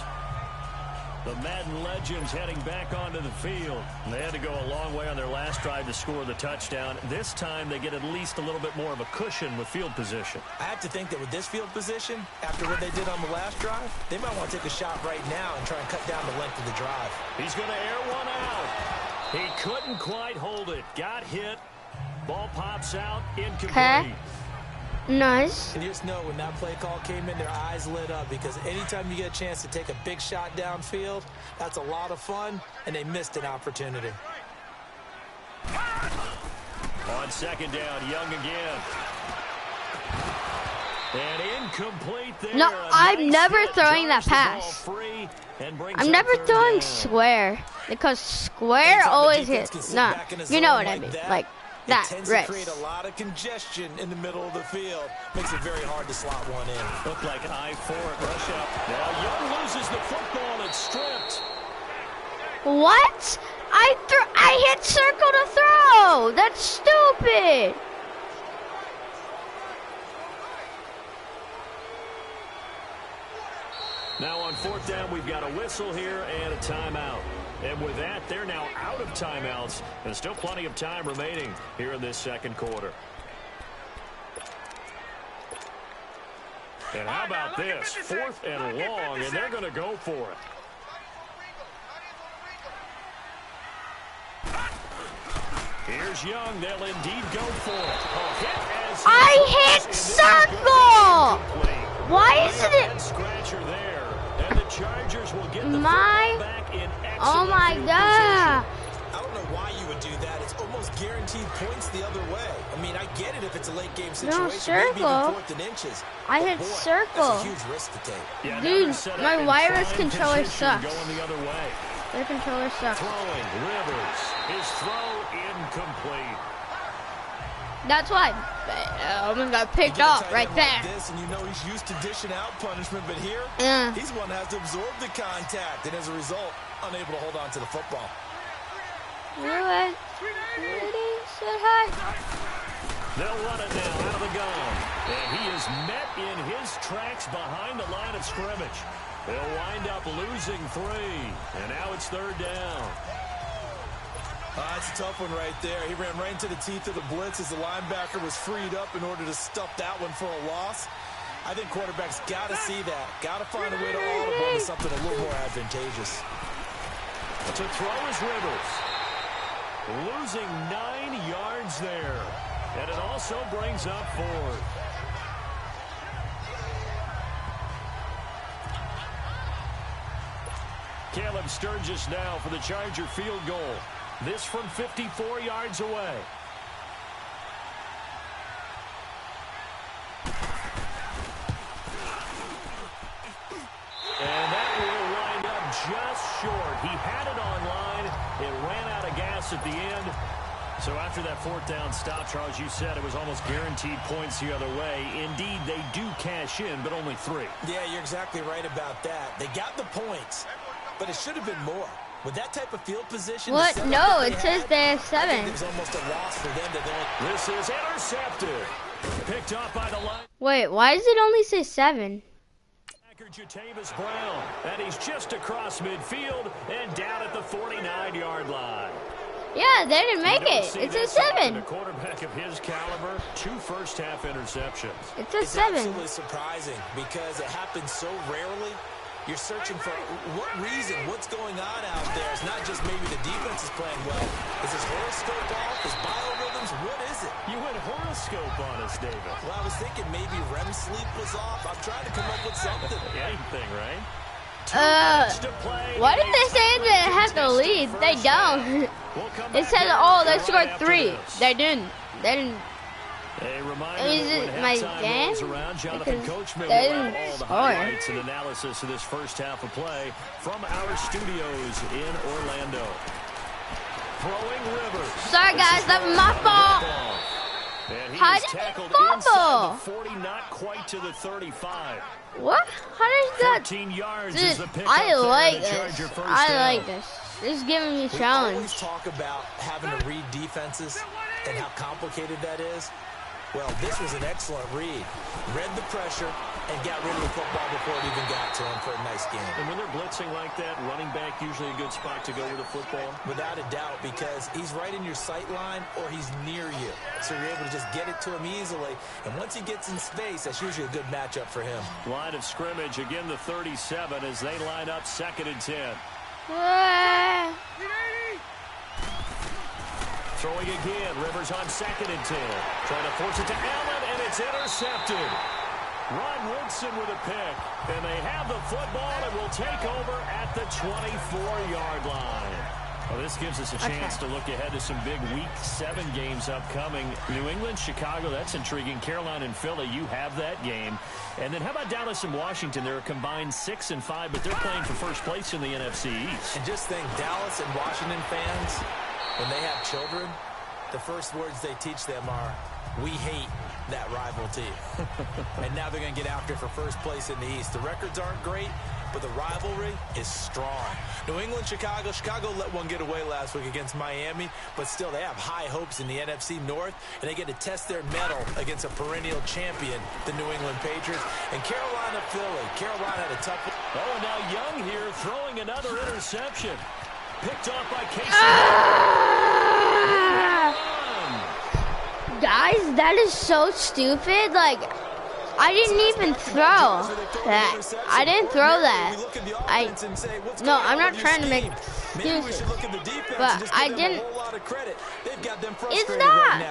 The Madden legends heading back onto the field. They had to go a long way on their last drive to score the touchdown. This time they get at least a little bit more of a cushion with field position. I have to think that with this field position, after what they did on the last drive, they might want to take a shot right now and try and cut down the length of the drive. He's going to air one out. He couldn't quite hold it. Got hit. Ball pops out, incomplete. Okay. Nice. And you just know when that play call came in, their eyes lit up because anytime you get a chance to take a big shot downfield, that's a lot of fun, and they missed an opportunity. On second down, Young again. And incomplete there. No, I'm never throwing that pass. I'm never throwing square because square always hits. Nah, you know what I mean. Like that, tends right. to create a lot of congestion in the middle of the field. Makes it very hard to slot one in. Looked like I-4 at rush up. Now Young loses the football and it's stripped. What? I hit circle to throw. That's stupid. Now on 4th down, we've got a whistle here and a timeout. And with that, they're now out of timeouts. And still plenty of time remaining here in this second quarter. And how about this? 4th and long, and they're going to go for it. Here's Young. They'll indeed go for it. I hit circle. Why isn't it? Scratcher there. And the Chargers will get the back in excellent oh my God. I don't know why you would do that. It's almost guaranteed points the other way. I mean, I get it if it's a late game situation. No, circle. Maybe even 4th and inches. I hit circle. That's a huge risk to take. Yeah, dude, my wireless controller sucks. Going the other way. Their controller sucks. Throwing Rivers. His throw incomplete. That's why I almost got picked off right there. Like this, and you know he's used to dishing out punishment, but here, he's the one that has to absorb the contact, and as a result, unable to hold on to the football. Anyway, said hi. They'll run it now out of the gun. And he is met in his tracks behind the line of scrimmage. They'll wind up losing 3. And now it's 3rd down. That's a tough one right there. He ran right into the teeth of the blitz as the linebacker was freed up in order to stuff that one for a loss. I think quarterbacks got to see that. Got to find a way to audible into something a little more advantageous. To throw is Rivers. Losing 9 yards there. And it also brings up 4th. Caleb Sturgis now for the Charger field goal. This from 54 yards away. And that will wind up just short. He had it on line. It ran out of gas at the end. So after that 4th down stop, Charles, you said it was almost guaranteed points the other way. Indeed, they do cash in, but only 3. Yeah, you're exactly right about that. They got the points, but it should have been more. With that type of field position... What? No, it says they have 7. It was almost a loss for them to go. This is intercepted. Picked up by the line. Wait, why does it only say 7? Jatavis Brown, and he's just across midfield and down at the 49-yard line. Yeah, they didn't make it. It's a 7. A quarterback of his caliber, 2 first-half interceptions. It's a 7. Absolutely surprising because it happens so rarely. You're searching for what reason, what's going on out there. It's not just maybe the defense is playing well. Is his horoscope off? His biorhythms? What is it? You went horoscope on us, David. Well, I was thinking maybe REM sleep was off. I'm trying to come up with something. Anything, right? Why did they say they have to lead? They don't. It said, oh, they scored 3. They didn't. A reminder Is that it when my halftime game? rolls around, Jonathan Because Coachman they will didn't have all the score. highlights and analysis of this first half of play from our studios in Orlando. Throwing Rivers. Sorry, guys, that was my fault. And he How is did he tackled fumble? inside the 40, not quite to the 35. What? How does that? 13 yards Dude, is the pickup I like there, the this. Charger first I down. like this. This is giving me a We challenge. always talk about having to read defenses and how complicated that is. Well, this was an excellent read. Read the pressure and got rid of the football before it even got to him for a nice game. And when they're blitzing like that, running back usually a good spot to go with the football. Without a doubt, because he's right in your sight line or he's near you. So you're able to just get it to him easily. And once he gets in space, that's usually a good matchup for him. Line of scrimmage, again the 37 as they line up 2nd and 10. Throwing again, Rivers on 2nd and 10. Trying to force it to Allen, and it's intercepted. Ron Woodson with a pick, and they have the football and will take over at the 24-yard line. Well, this gives us a chance to look ahead to some big Week 7 games upcoming. New England, Chicago, that's intriguing. Carolina and Philly, you have that game. And then how about Dallas and Washington? They're a combined 6 and 5, but they're playing for first place in the NFC East. And just think, Dallas and Washington fans, when they have children, the first words they teach them are, we hate that rival team. And now they're going to get after for first place in the East. The records aren't great, but the rivalry is strong. New England, Chicago. Chicago let one get away last week against Miami, but still they have high hopes in the NFC North, and they get to test their mettle against a perennial champion, the New England Patriots. And Carolina, Philly. Carolina had a tough one. Oh, and now Young here throwing another interception. Picked off by Casey. Guys, that is so stupid. Like, I didn't even throw that. I didn't throw that. No, I'm not trying to make excuses. But I didn't. It's not.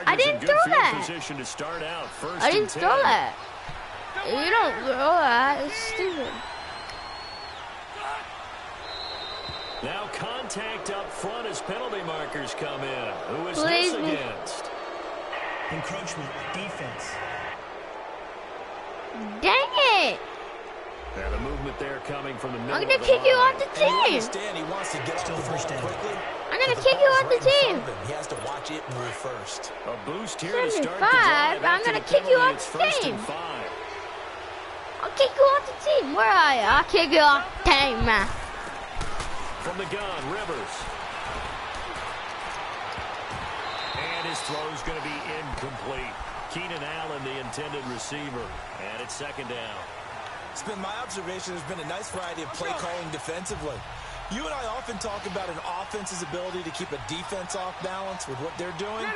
I didn't throw that. I didn't throw that. You don't throw that. It's stupid. Now contact up front as penalty markers come in. Who is Please. this against? Encroachment, defense. Dang it. And the movement there coming from the middle. I'm going to kick you off the team. He wants to get still first down quickly. I'm going to kick you off the team. He has to watch it move first. A boost here to start the 75, drive. I'm going to kick you off the team. I'll kick you off the team. Where are you? I'll kick you off the team, man. From the gun, Rivers. this throw is going to be incomplete. Keenan Allen, the intended receiver, and it's second down. It's been my observation there's been a nice variety of play calling defensively. You and I often talk about an offense's ability to keep a defense off balance with what they're doing.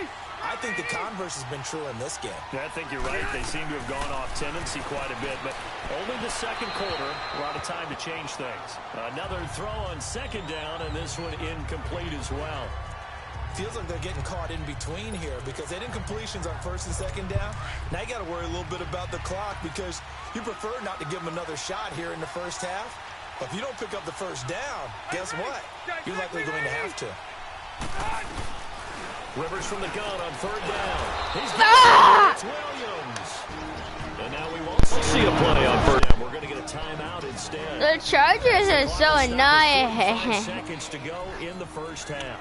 I think the converse has been true in this game. Yeah, I think you're right. They seem to have gone off tendency quite a bit, but only the second quarter, a lot of time to change things. Another throw on second down, and this one incomplete as well. Feels like they're getting caught in between here because they didn't completions on first and second down. Now you got to worry a little bit about the clock because you prefer not to give them another shot here in the first half. But if you don't pick up the first down, guess what? You're likely going to have to. Rivers from the gun on third down. He's got it. It's Williams. And now we won't see a play on first down. We're going to get a timeout instead. The Chargers are so annoying. 5 seconds to go in the first half.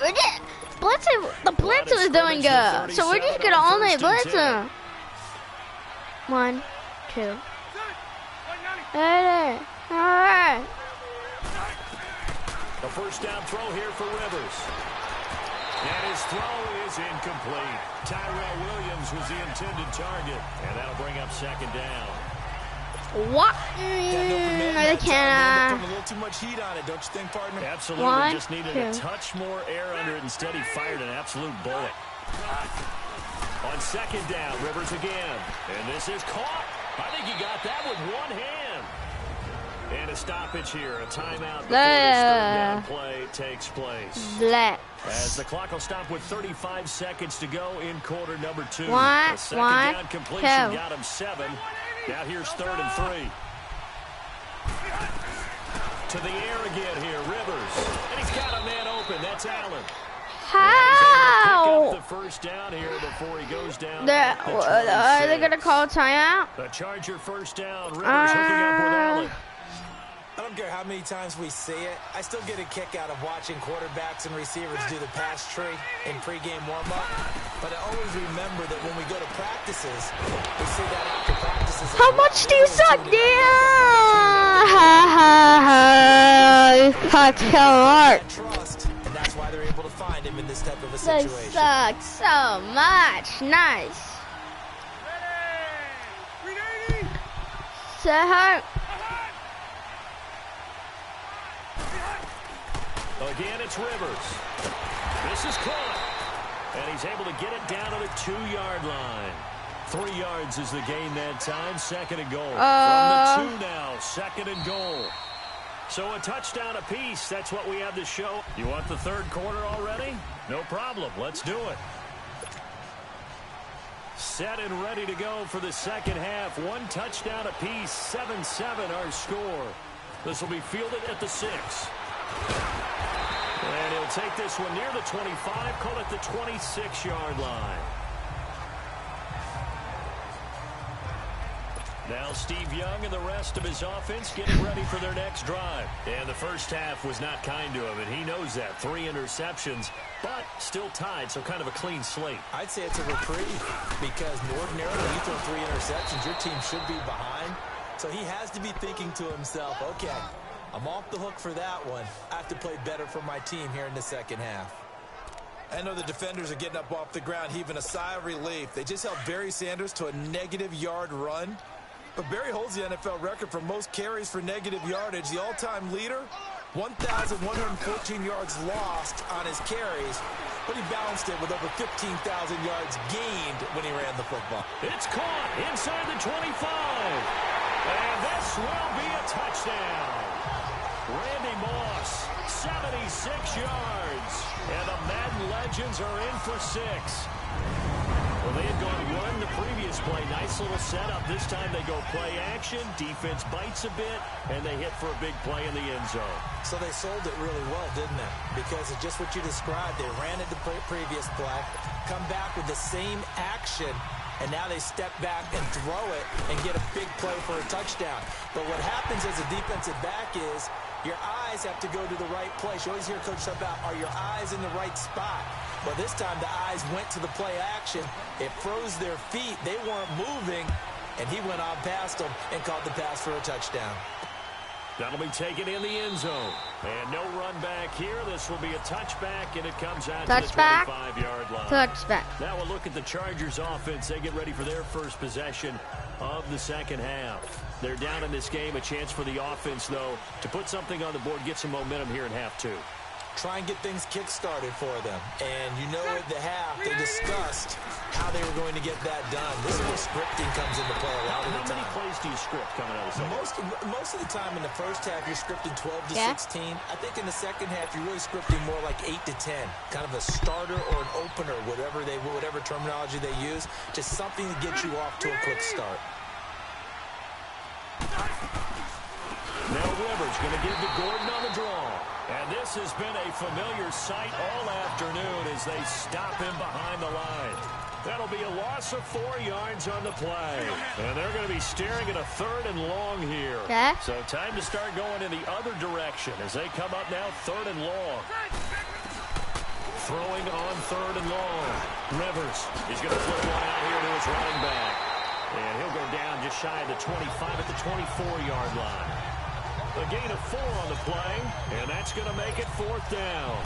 The blitz was doing good, so we're just gonna only blitz him. 1, 2. All right. A first down throw here for Rivers. And his throw is incomplete. Tyrell Williams was the intended target, and that'll bring up second down. What? I can't. Put a little too much heat on it, don't you think, partner? Absolutely. 1, just needed 2. a touch more air under it. Instead, he fired an absolute bullet. On second down, Rivers again. And this is caught. I think he got that with one hand. And a stoppage here. A timeout before this third down play takes place. As the clock will stop with 35 seconds to go in quarter number 2. A second down completion got him 7. Now here's 3rd and 3. To the air again here, Rivers. And he's got a man open. That's Allen. How? The first down here before he goes down. Are they going to call a timeout? The Charger first down. Rivers hooking up with Allen. I don't care how many times we see it. I still get a kick out of watching quarterbacks and receivers do the pass tree in pregame warm-up. But I always remember that when we go to practices, we see that after practices. How much do you suck? Trust, and that's why they're able to find him in this type of a They situation. suck so much. Nice. So Again, it's Rivers. This is caught. And he's able to get it down to the 2-yard line. 3 yards is the gain that time. 2nd and goal. From the 2 now. 2nd and goal. So a touchdown apiece. That's what we have to show. You want the third quarter already? No problem. Let's do it. Set and ready to go for the second half. 1 touchdown apiece. 7-7 our score. This will be fielded at the 6. And he'll take this one near the 25, call it the 26-yard line. Now Steve Young and the rest of his offense getting ready for their next drive. And the first half was not kind to him, and he knows that. 3 interceptions, but still tied, so kind of a clean slate. I'd say it's a reprieve because ordinarily when you throw 3 interceptions, your team should be behind. So he has to be thinking to himself, okay, I'm off the hook for that one. I have to play better for my team here in the second half. I know the defenders are getting up off the ground, heaving a sigh of relief. They just held Barry Sanders to a -yard run. But Barry holds the NFL record for most carries for negative yardage. The all-time leader, 1,114 yards lost on his carries. But he balanced it with over 15,000 yards gained when he ran the football. It's caught inside the 25. And this will be a touchdown. Randy Moss, 76 yards. And the Madden legends are in for 6. Well, they had gone run the previous play. Nice little setup. This time they go play action. Defense bites a bit, and they hit for a big play in the end zone. So they sold it really well, didn't they? Because it's just what you described. They ran it the previous play, come back with the same action, and now they step back and throw it and get a big play for a touchdown. But what happens as a defensive back is your eyes have to go to the right place. You always hear Coach talk about, are your eyes in the right spot? Well, this time the eyes went to the play action. It froze their feet. They weren't moving, and he went on past them and caught the pass for a touchdown. That'll be taken in the end zone. And no run back here. This will be a touchback, and it comes out to the 25-yard line. Touchback. Now we'll look at the Chargers offense. They get ready for their first possession of the second half. They're down in this game. A chance for the offense, though, to put something on the board, get some momentum here in half two. Try and get things kick-started for them. And you know at the half, they discussed how they were going to get that done. This is where scripting comes into play a lot of the time. How many plays do you script coming out of the second? Most of the time in the first half, you're scripting 12 to 16. I think in the second half, you're really scripting more like 8 to 10. Kind of a starter or an opener, whatever terminology they use. Just something to get you off to a quick start. Now Rivers going to give to Gordon on the draw. And this has been a familiar sight all afternoon as they stop him behind the line. That'll be a loss of 4 yards on the play. And they're going to be staring at a 3rd and long here. Okay. So time to start going in the other direction as they come up now 3rd and long. Throwing on 3rd and long. Rivers is going to flip one out here to his running back. And he'll go down just shy of the 25 at the 24-yard line. A gain of 4 on the play, and that's going to make it 4th down.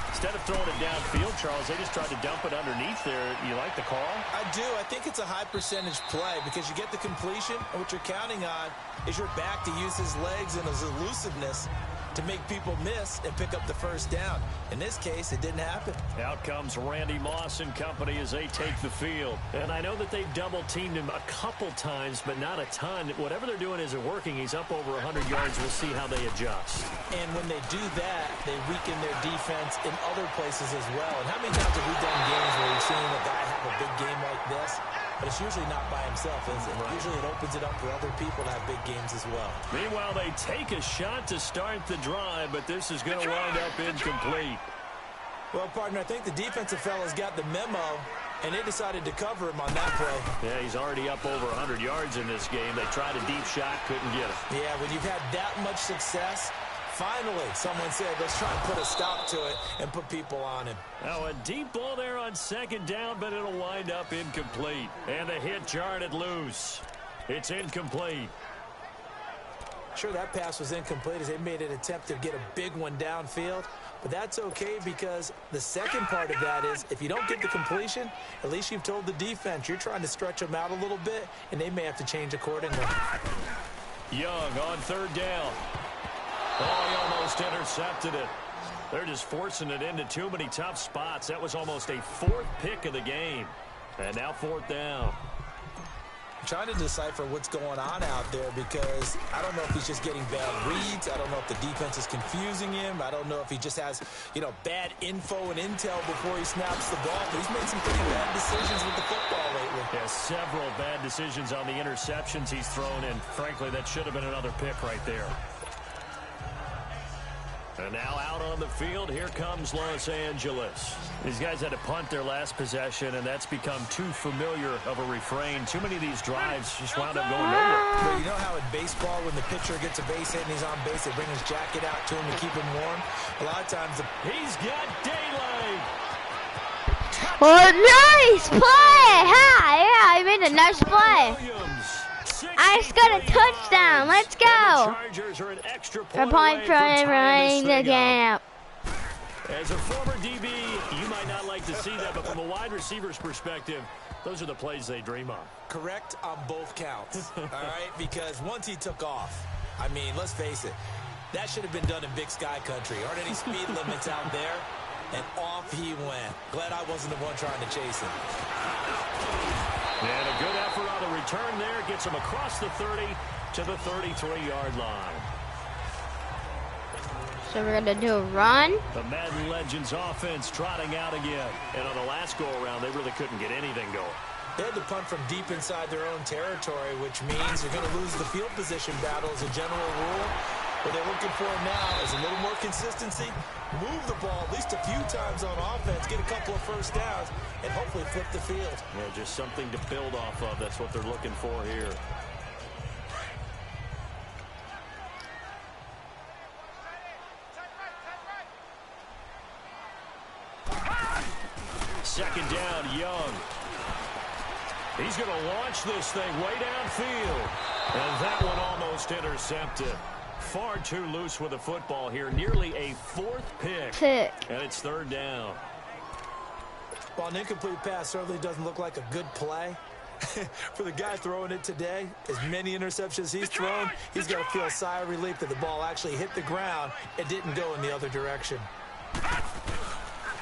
Instead of throwing it downfield, Charles, they just tried to dump it underneath there. You like the call? I do. I think it's a high-percentage play because you get the completion, and what you're counting on is your back to use his legs and his elusiveness to make people miss and pick up the first down. In this case, it didn't happen. Out comes Randy Moss and company as they take the field. And I know that they've double-teamed him a couple times, but not a ton. Whatever they're doing isn't working. He's up over 100 yards. We'll see how they adjust. And when they do that, they weaken their defense in other places as well. And how many times have we done games where we've seen a guy have a big game like this? But it's usually not by himself, is it? Right. Usually it opens it up for other people to have big games as well. Meanwhile, they take a shot to start the drive, but this is going to wind up incomplete. Well, partner, I think the defensive fellas got the memo, and they decided to cover him on that play. Yeah, he's already up over 100 yards in this game. They tried a deep shot, couldn't get it. Yeah, when you've had that much success, finally, someone said, let's try and put a stop to it and put people on him. Now, a deep ball there on 2nd down, but it'll wind up incomplete. And the hit jarred it loose. It's incomplete. Sure, that pass was incomplete as they made an attempt to get a big one downfield. But that's okay because the second part of that is if you don't get the completion, at least you've told the defense you're trying to stretch them out a little bit, and they may have to change accordingly. Young on 3rd down. Oh, he almost intercepted it. They're just forcing it into too many tough spots. That was almost a 4th pick of the game. And now 4th down. I'm trying to decipher what's going on out there because I don't know if he's just getting bad reads. I don't know if the defense is confusing him. I don't know if he just has, bad info and intel before he snaps the ball. But he's made some pretty bad decisions with the football lately. Yeah, several bad decisions on the interceptions he's thrown in. Frankly, that should have been another pick right there. And now out on the field, here comes Los Angeles. These guys had to punt their last possession, and that's become too familiar of a refrain. Too many of these drives just wound up going nowhere. But you know how in baseball, when the pitcher gets a base hit and he's on base, they bring his jacket out to him to keep him warm? A lot of times, he's got daylight. Oh, nice play! Yeah, I made a nice play. I just got a touchdown. Let's go. A point for running the game. As a former DB, you might not like to see that, but from a wide receiver's perspective, those are the plays they dream of. Correct on both counts, all right? Because once he took off, I mean, let's face it, that should have been done in Big Sky Country. Aren't any speed limits out there? And off he went. Glad I wasn't the one trying to chase him. And a good effort on the return there. Gets him across the 30 to the 33-yard line. So we're going to do a run. The Madden Legends offense trotting out again. And on the last go-around, they really couldn't get anything going. They had to punt from deep inside their own territory, which means you're going to lose the field position battle as a general rule. What they're looking for now is a little more consistency, move the ball at least a few times on offense, get a couple of first downs, and hopefully flip the field. Yeah, just something to build off of. That's what they're looking for here. Second down, Young. He's going to launch this thing way downfield. And that one almost intercepted. far too loose with the football here. Nearly a 4th pick. And it's 3rd down. Well, an incomplete pass certainly doesn't look like a good play. For the guy throwing it today, as many interceptions he's thrown, he's got to feel a sigh of relief that the ball actually hit the ground and didn't go in the other direction.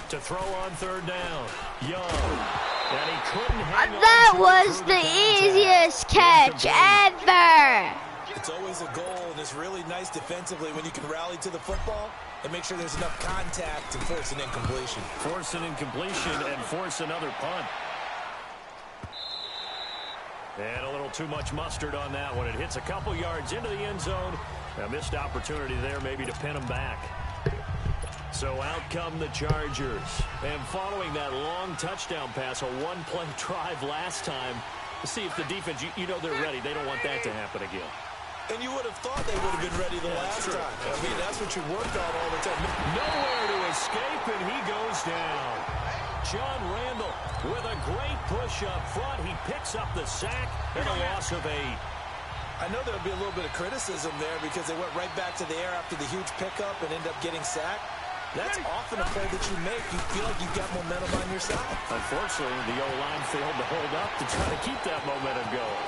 To throw on 3rd down, Young. And he couldn't hang on That to it was through the contact. easiest catch ever. It's always a goal, and it's really nice defensively when you can rally to the football and make sure there's enough contact to force an incompletion. Force an incompletion and force another punt. And a little too much mustard on that one. It hits a couple yards into the end zone. A missed opportunity there maybe to pin him back. So out come the Chargers. And following that long touchdown pass, a one-play drive last time, to see if the defense, you know they're ready. They don't want that to happen again. And you would have thought they would have been ready the last time. I mean, that's what you worked on all the time. Nowhere to escape, and he goes down. John Randall with a great push up front. He picks up the sack and a loss of 8. I know there would be a little bit of criticism there because they went right back to the air after the huge pickup and ended up getting sacked. That's often a play that you make. You feel like you've got momentum on your side. Unfortunately, the O-line failed to hold up to try to keep that momentum going.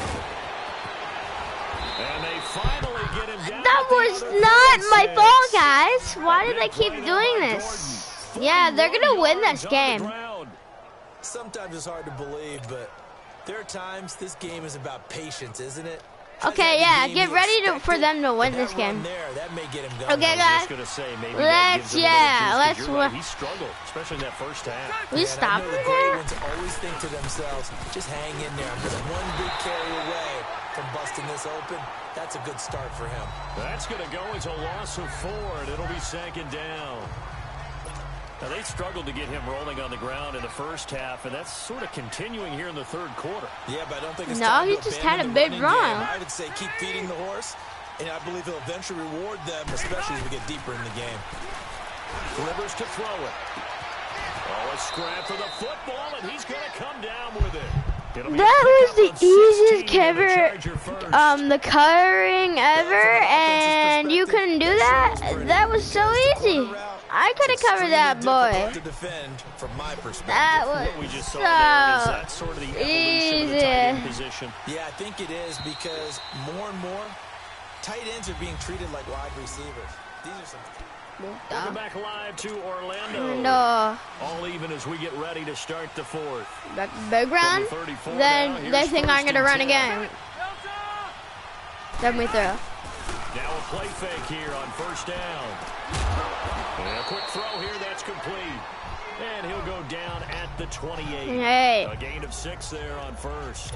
And they finally get him down. That was not my fault, guys. Why did they keep doing this? Yeah, they're going to win this game. Sometimes it's hard to believe, but there are times this game is about patience, isn't it? Okay, yeah, get ready for them to win this game. That may get him going. Okay, guys. Let's He struggled, especially in that first half. We stop the there. great ones always think to themselves, just hang in there. I'm just one big carry away from busting this open. That's a good start for him. That's going to go as a loss of 4, and it'll be 2nd down. Now, they struggled to get him rolling on the ground in the first half, and that's sort of continuing here in the 3rd quarter. Yeah, but I don't think it's no, time he to just had a abandon big the run. running game. I would say keep feeding the horse, and I believe he'll eventually reward them, especially as we get deeper in the game. Rivers to throw it. Oh, a scrap for the football, and he's going to come down with it. That was the easiest the covering ever, and you couldn't do that? That was so easy. I could have covered that, boy. That was so easy. Yeah, I think it is because more and more tight ends are being treated like wide receivers. These are some... Welcome back live to Orlando. No. All even as we get ready to start the 4th. Big run, then they think I'm going to run again. Then we throw. Now a play fake here on 1st down. And a quick throw here, that's complete. And he'll go down at the 28. Hey. A gain of 6 there on 1st.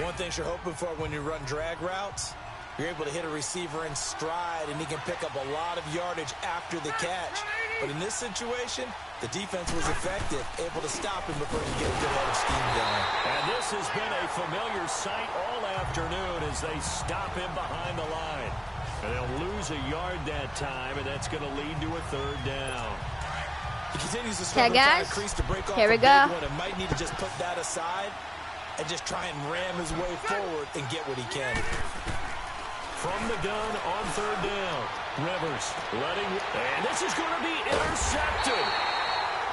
One thing you're hoping for when you run drag routes, you're able to hit a receiver in stride, and he can pick up a lot of yardage after the catch. But in this situation, the defense was effective, able to stop him before he could get a good head of steam going. And this has been a familiar sight all afternoon as they stop him behind the line. And they'll lose a yard that time, and that's going to lead to a 3rd down. He continues to struggle to crease to break off Here we a big go. one, and might need to just put that aside and just try and ram his way forward and get what he can. From the gun on 3rd down. Rivers letting, and this is going to be intercepted.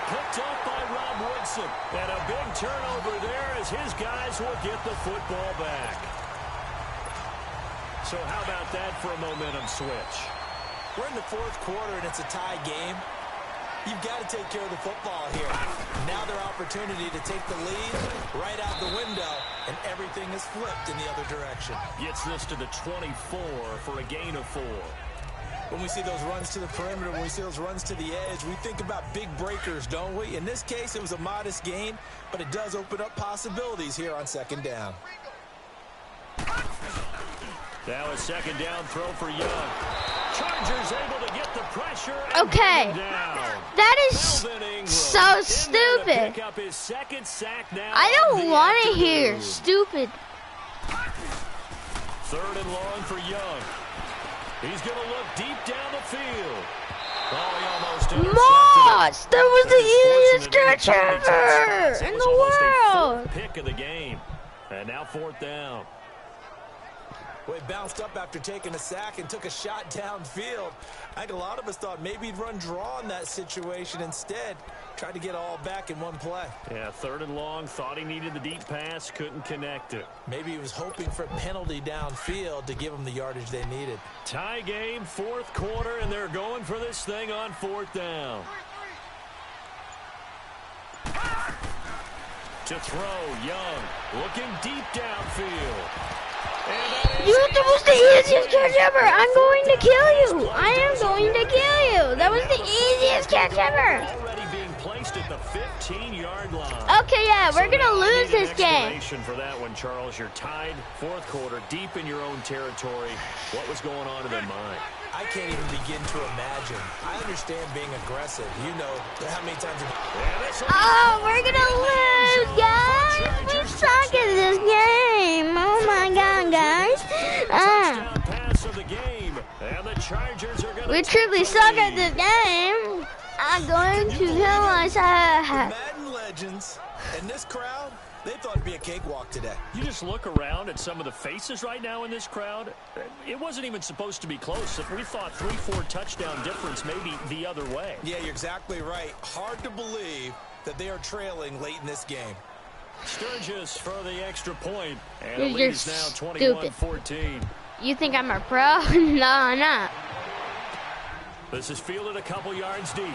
Picked up by Rob Woodson. And a big turnover there as his guys will get the football back. So how about that for a momentum switch? We're in the 4th quarter, and it's a tie game. You've got to take care of the football here. Now their opportunity to take the lead right out the window, and everything is flipped in the other direction. Gets this to the 24 for a gain of 4. When we see those runs to the perimeter, when we see those runs to the edge, we think about big breakers, don't we? In this case, it was a modest gain, but it does open up possibilities here on 2nd down. Now a 2nd down throw for Young. Chargers able to get the pressure. Okay. That is so stupid. I don't want to hear stupid. 3rd and long for Young. He's going to look deep down the field. Oh, he almost Moss! That was the easiest catch ever in the world. Pick of the game. And now 4th down. Well, he bounced up after taking a sack and took a shot downfield. I think a lot of us thought maybe he'd run draw in that situation instead. Tried to get it all back in one play. Yeah, 3rd and long. Thought he needed the deep pass. Couldn't connect it. Maybe he was hoping for a penalty downfield to give him the yardage they needed. Tie game, 4th quarter, and they're going for this thing on 4th down. To throw, Young. Looking deep downfield. That was the easiest catch ever. I'm going to kill you. I am going to kill you. That was the easiest catch ever. Already being placed at the 15-yard line. Okay, yeah, we're going to lose this game. For that one, Charles, you're tied, 4th quarter, deep in your own territory. What was going on in their mind? I can't even begin to imagine. I understand being aggressive. You know how many times... Oh, we're going to lose, guys. We suck at this game. Oh, my God, guys. We truly suck at this game. I'm going to kill myself. Madden legends and this crowd, they thought it'd be a cakewalk today. You just look around at some of the faces right now in this crowd. It wasn't even supposed to be close. If we thought 3-4 touchdown difference, maybe the other way. Yeah, you're exactly right. Hard to believe that they are trailing late in this game. Sturgis for the extra point. And the You're lead is now 21-14. You think I'm a pro? No, I'm not. This is fielded a couple yards deep. And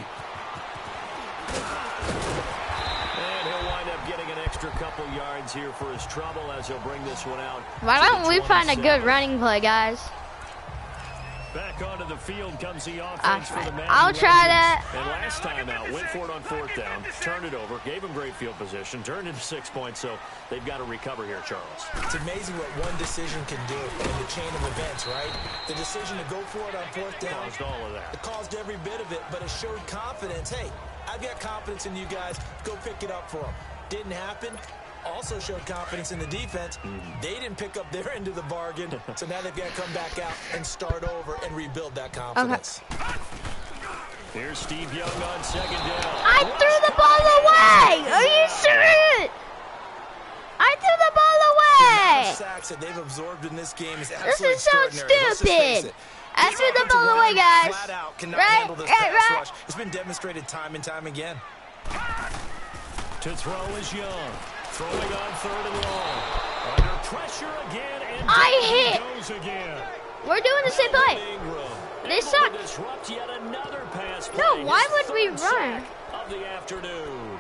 he'll wind up getting an extra couple yards here for his trouble as he'll bring this one out. Why don't we find a good running play, guys? Back onto the field comes the offense for the Madden. I'll try that. And last time out, went for it on 4th down, turned it over, gave him great field position, turned into 6 points, so they've got to recover here, Charles. It's amazing what one decision can do in the chain of events, right? The decision to go for it on 4th down. Caused all of that. It caused every bit of it, but it showed confidence. Hey, I've got confidence in you guys. Go pick it up for them. Didn't happen. Also showed confidence in the defense. They didn't pick up their end of the bargain, so now they've got to come back out and start over and rebuild that confidence. Okay. Here's Steve Young on 2nd down. I threw the ball away! Are you serious? I threw the ball away! The sacks that they've absorbed in this game is This absolutely is so stupid. I threw the ball away, guys. Flat out cannot Right, handle this right, pass right. rush. It's been demonstrated time and time again. To throw is Young. Throwing on 3rd and long. Under pressure again, and goes again. We're doing the same play. They suck. Disrupt yet another pass play. No, why would we run? Of the afternoon.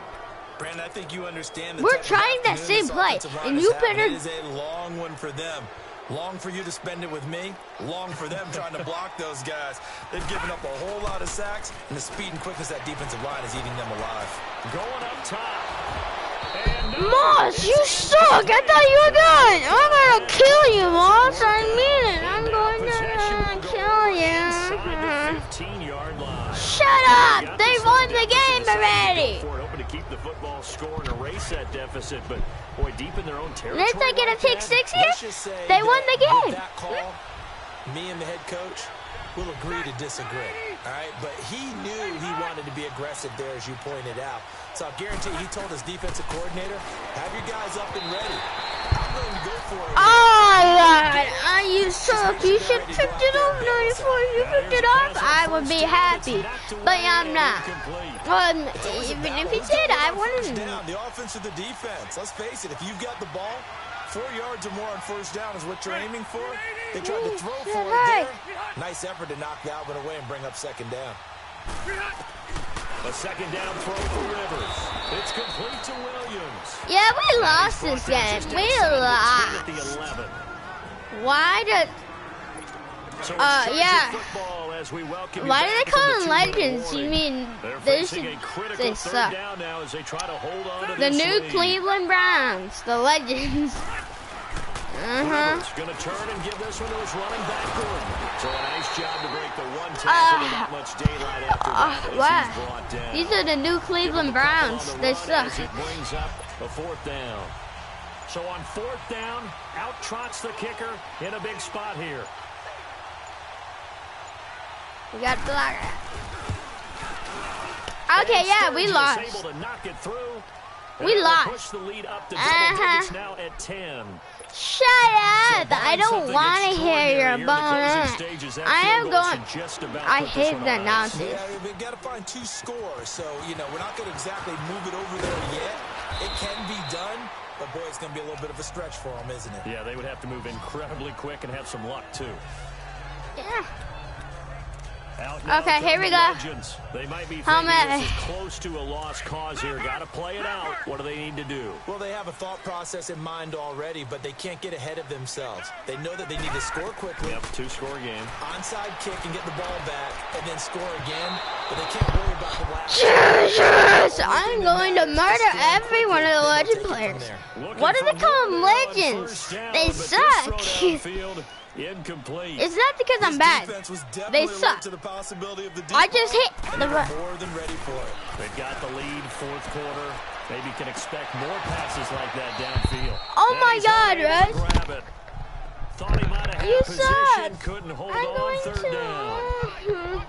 Brandon, I think you understand. We're trying that same play, and you better. It is a long one for them. Long for you to spend it with me. Long for them trying to block those guys. They've given up a whole lot of sacks, and the speed and quickness of that defensive line is eating them alive. Going up top. Moss, you suck! I thought you were good! I'm gonna kill you, Moss! I mean it! I'm going to kill you! Shut up! They won the game already! Hoping to keep the football score and erase that deficit, but boy, deep in their own territory. Next I get a pick 6 here? Say They won the game! That call, me and the head coach will agree to disagree. All right, but he knew he wanted to be aggressive there, as you pointed out. So I guarantee he told his defensive coordinator, have your guys up and ready. I'm going to go for it. Oh, God. You suck. You should have picked it up. No, before you picked it up, I would be happy. But I'm not. Even if he did, I wouldn't. The offense or the defense. Let's face it, if you've got the ball, 4 yards or more on 1st down is what you're aiming for. They tried to throw for it there. Nice effort to knock that one away and bring up 2nd down. A 2nd down throw for Rivers. It's complete to Williams. Yeah, we lost this game. We lost. Why did... yeah. Why do they call them legends? You mean they suck. The new Cleveland Browns. The legends. Going to turn and give this one to his running back, Gordon. So a nice job to break the one tackle with not much daylight after that. Wow. These are the new Cleveland Browns. They suck. It brings up a 4th down. So on 4th down, out trots the kicker in a big spot here. We got blocker. Okay, yeah, we lost. Able to knock it through. We lost. Push the lead up to double digits now at 10. Shut up! I don't want to hear your bonnet. I am going. I hate that nonsense. Yeah, we've got to find 2 scores, so you know we're not going to exactly move it over there yet. It can be done, but boy, it's going to be a little bit of a stretch for them, isn't it? Yeah, they would have to move incredibly quick and have some luck too. Yeah. Okay, here we go. They might be How many? this is close to a lost cause here. Got to play it out. What do they need to do? Well, they have a thought process in mind already, but they can't get ahead of themselves. They know that they need to score quickly. Yep, 2-score game. Onside kick and get the ball back, and then score again. But they can't worry about the last. Jesus! I'm going to murder every one of the legend players. What do they call them legends? They suck. Incomplete. It's not because I'm bad. They suck. I just hit the more than ready for it. They've got the lead, 4th quarter. Maybe can expect more passes like that downfield. Oh my God, Russ! Grab it. Thought he might have You had position, suck. couldn't hold I'm on going 3rd down.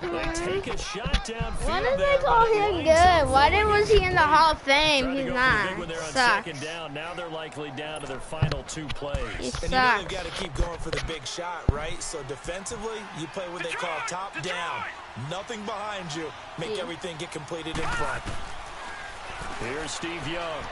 They take a shot downfield. Why did there, they call but it him lines good? up Why for was he in the Hall of Fame? Trying to He's go for the not. big one there on Sucks. 2nd down. Now they're likely down to their final 2 plays. He And you know they've sucks. got to keep going for the big shot, right? So defensively, you play what they call top down. Nothing behind you. Make everything get completed in front. Here's Steve Young.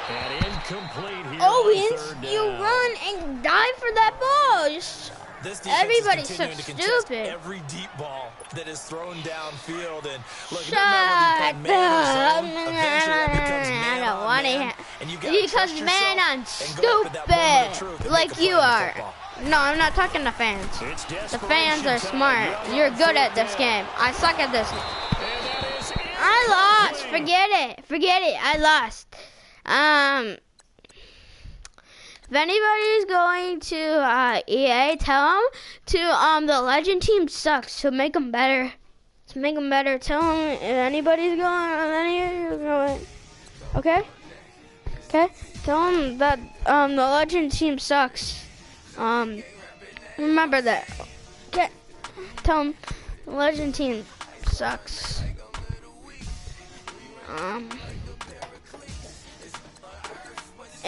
And incomplete here. Owens, on 3rd you down. run and dive for that ball. Just This defense Everybody's is so continuing to contest stupid. every deep ball that is thrown downfield. And look, it Shut doesn't matter whether you play man or up. zone. Eventually, it becomes I man don't on want to man, hear. and you gotta Because trust yourself man, I'm and go after that moment of truth stupid. and Like make a you play in are. football. No, I'm not talking to fans. It's The desperation fans are time. smart. Young You're on good 3rd at this down. game. I suck at this. And that is I lost. incomplete. Forget it. Forget it. I lost. If anybody's going to EA, tell them to the legend team sucks. So make them better. To make them better, tell them if anybody's going. Okay. Okay. Tell them that the legend team sucks. Remember that. Okay. Tell them the legend team sucks.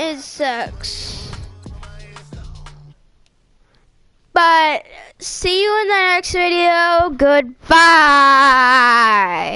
It sucks. But see you in the next video. Goodbye.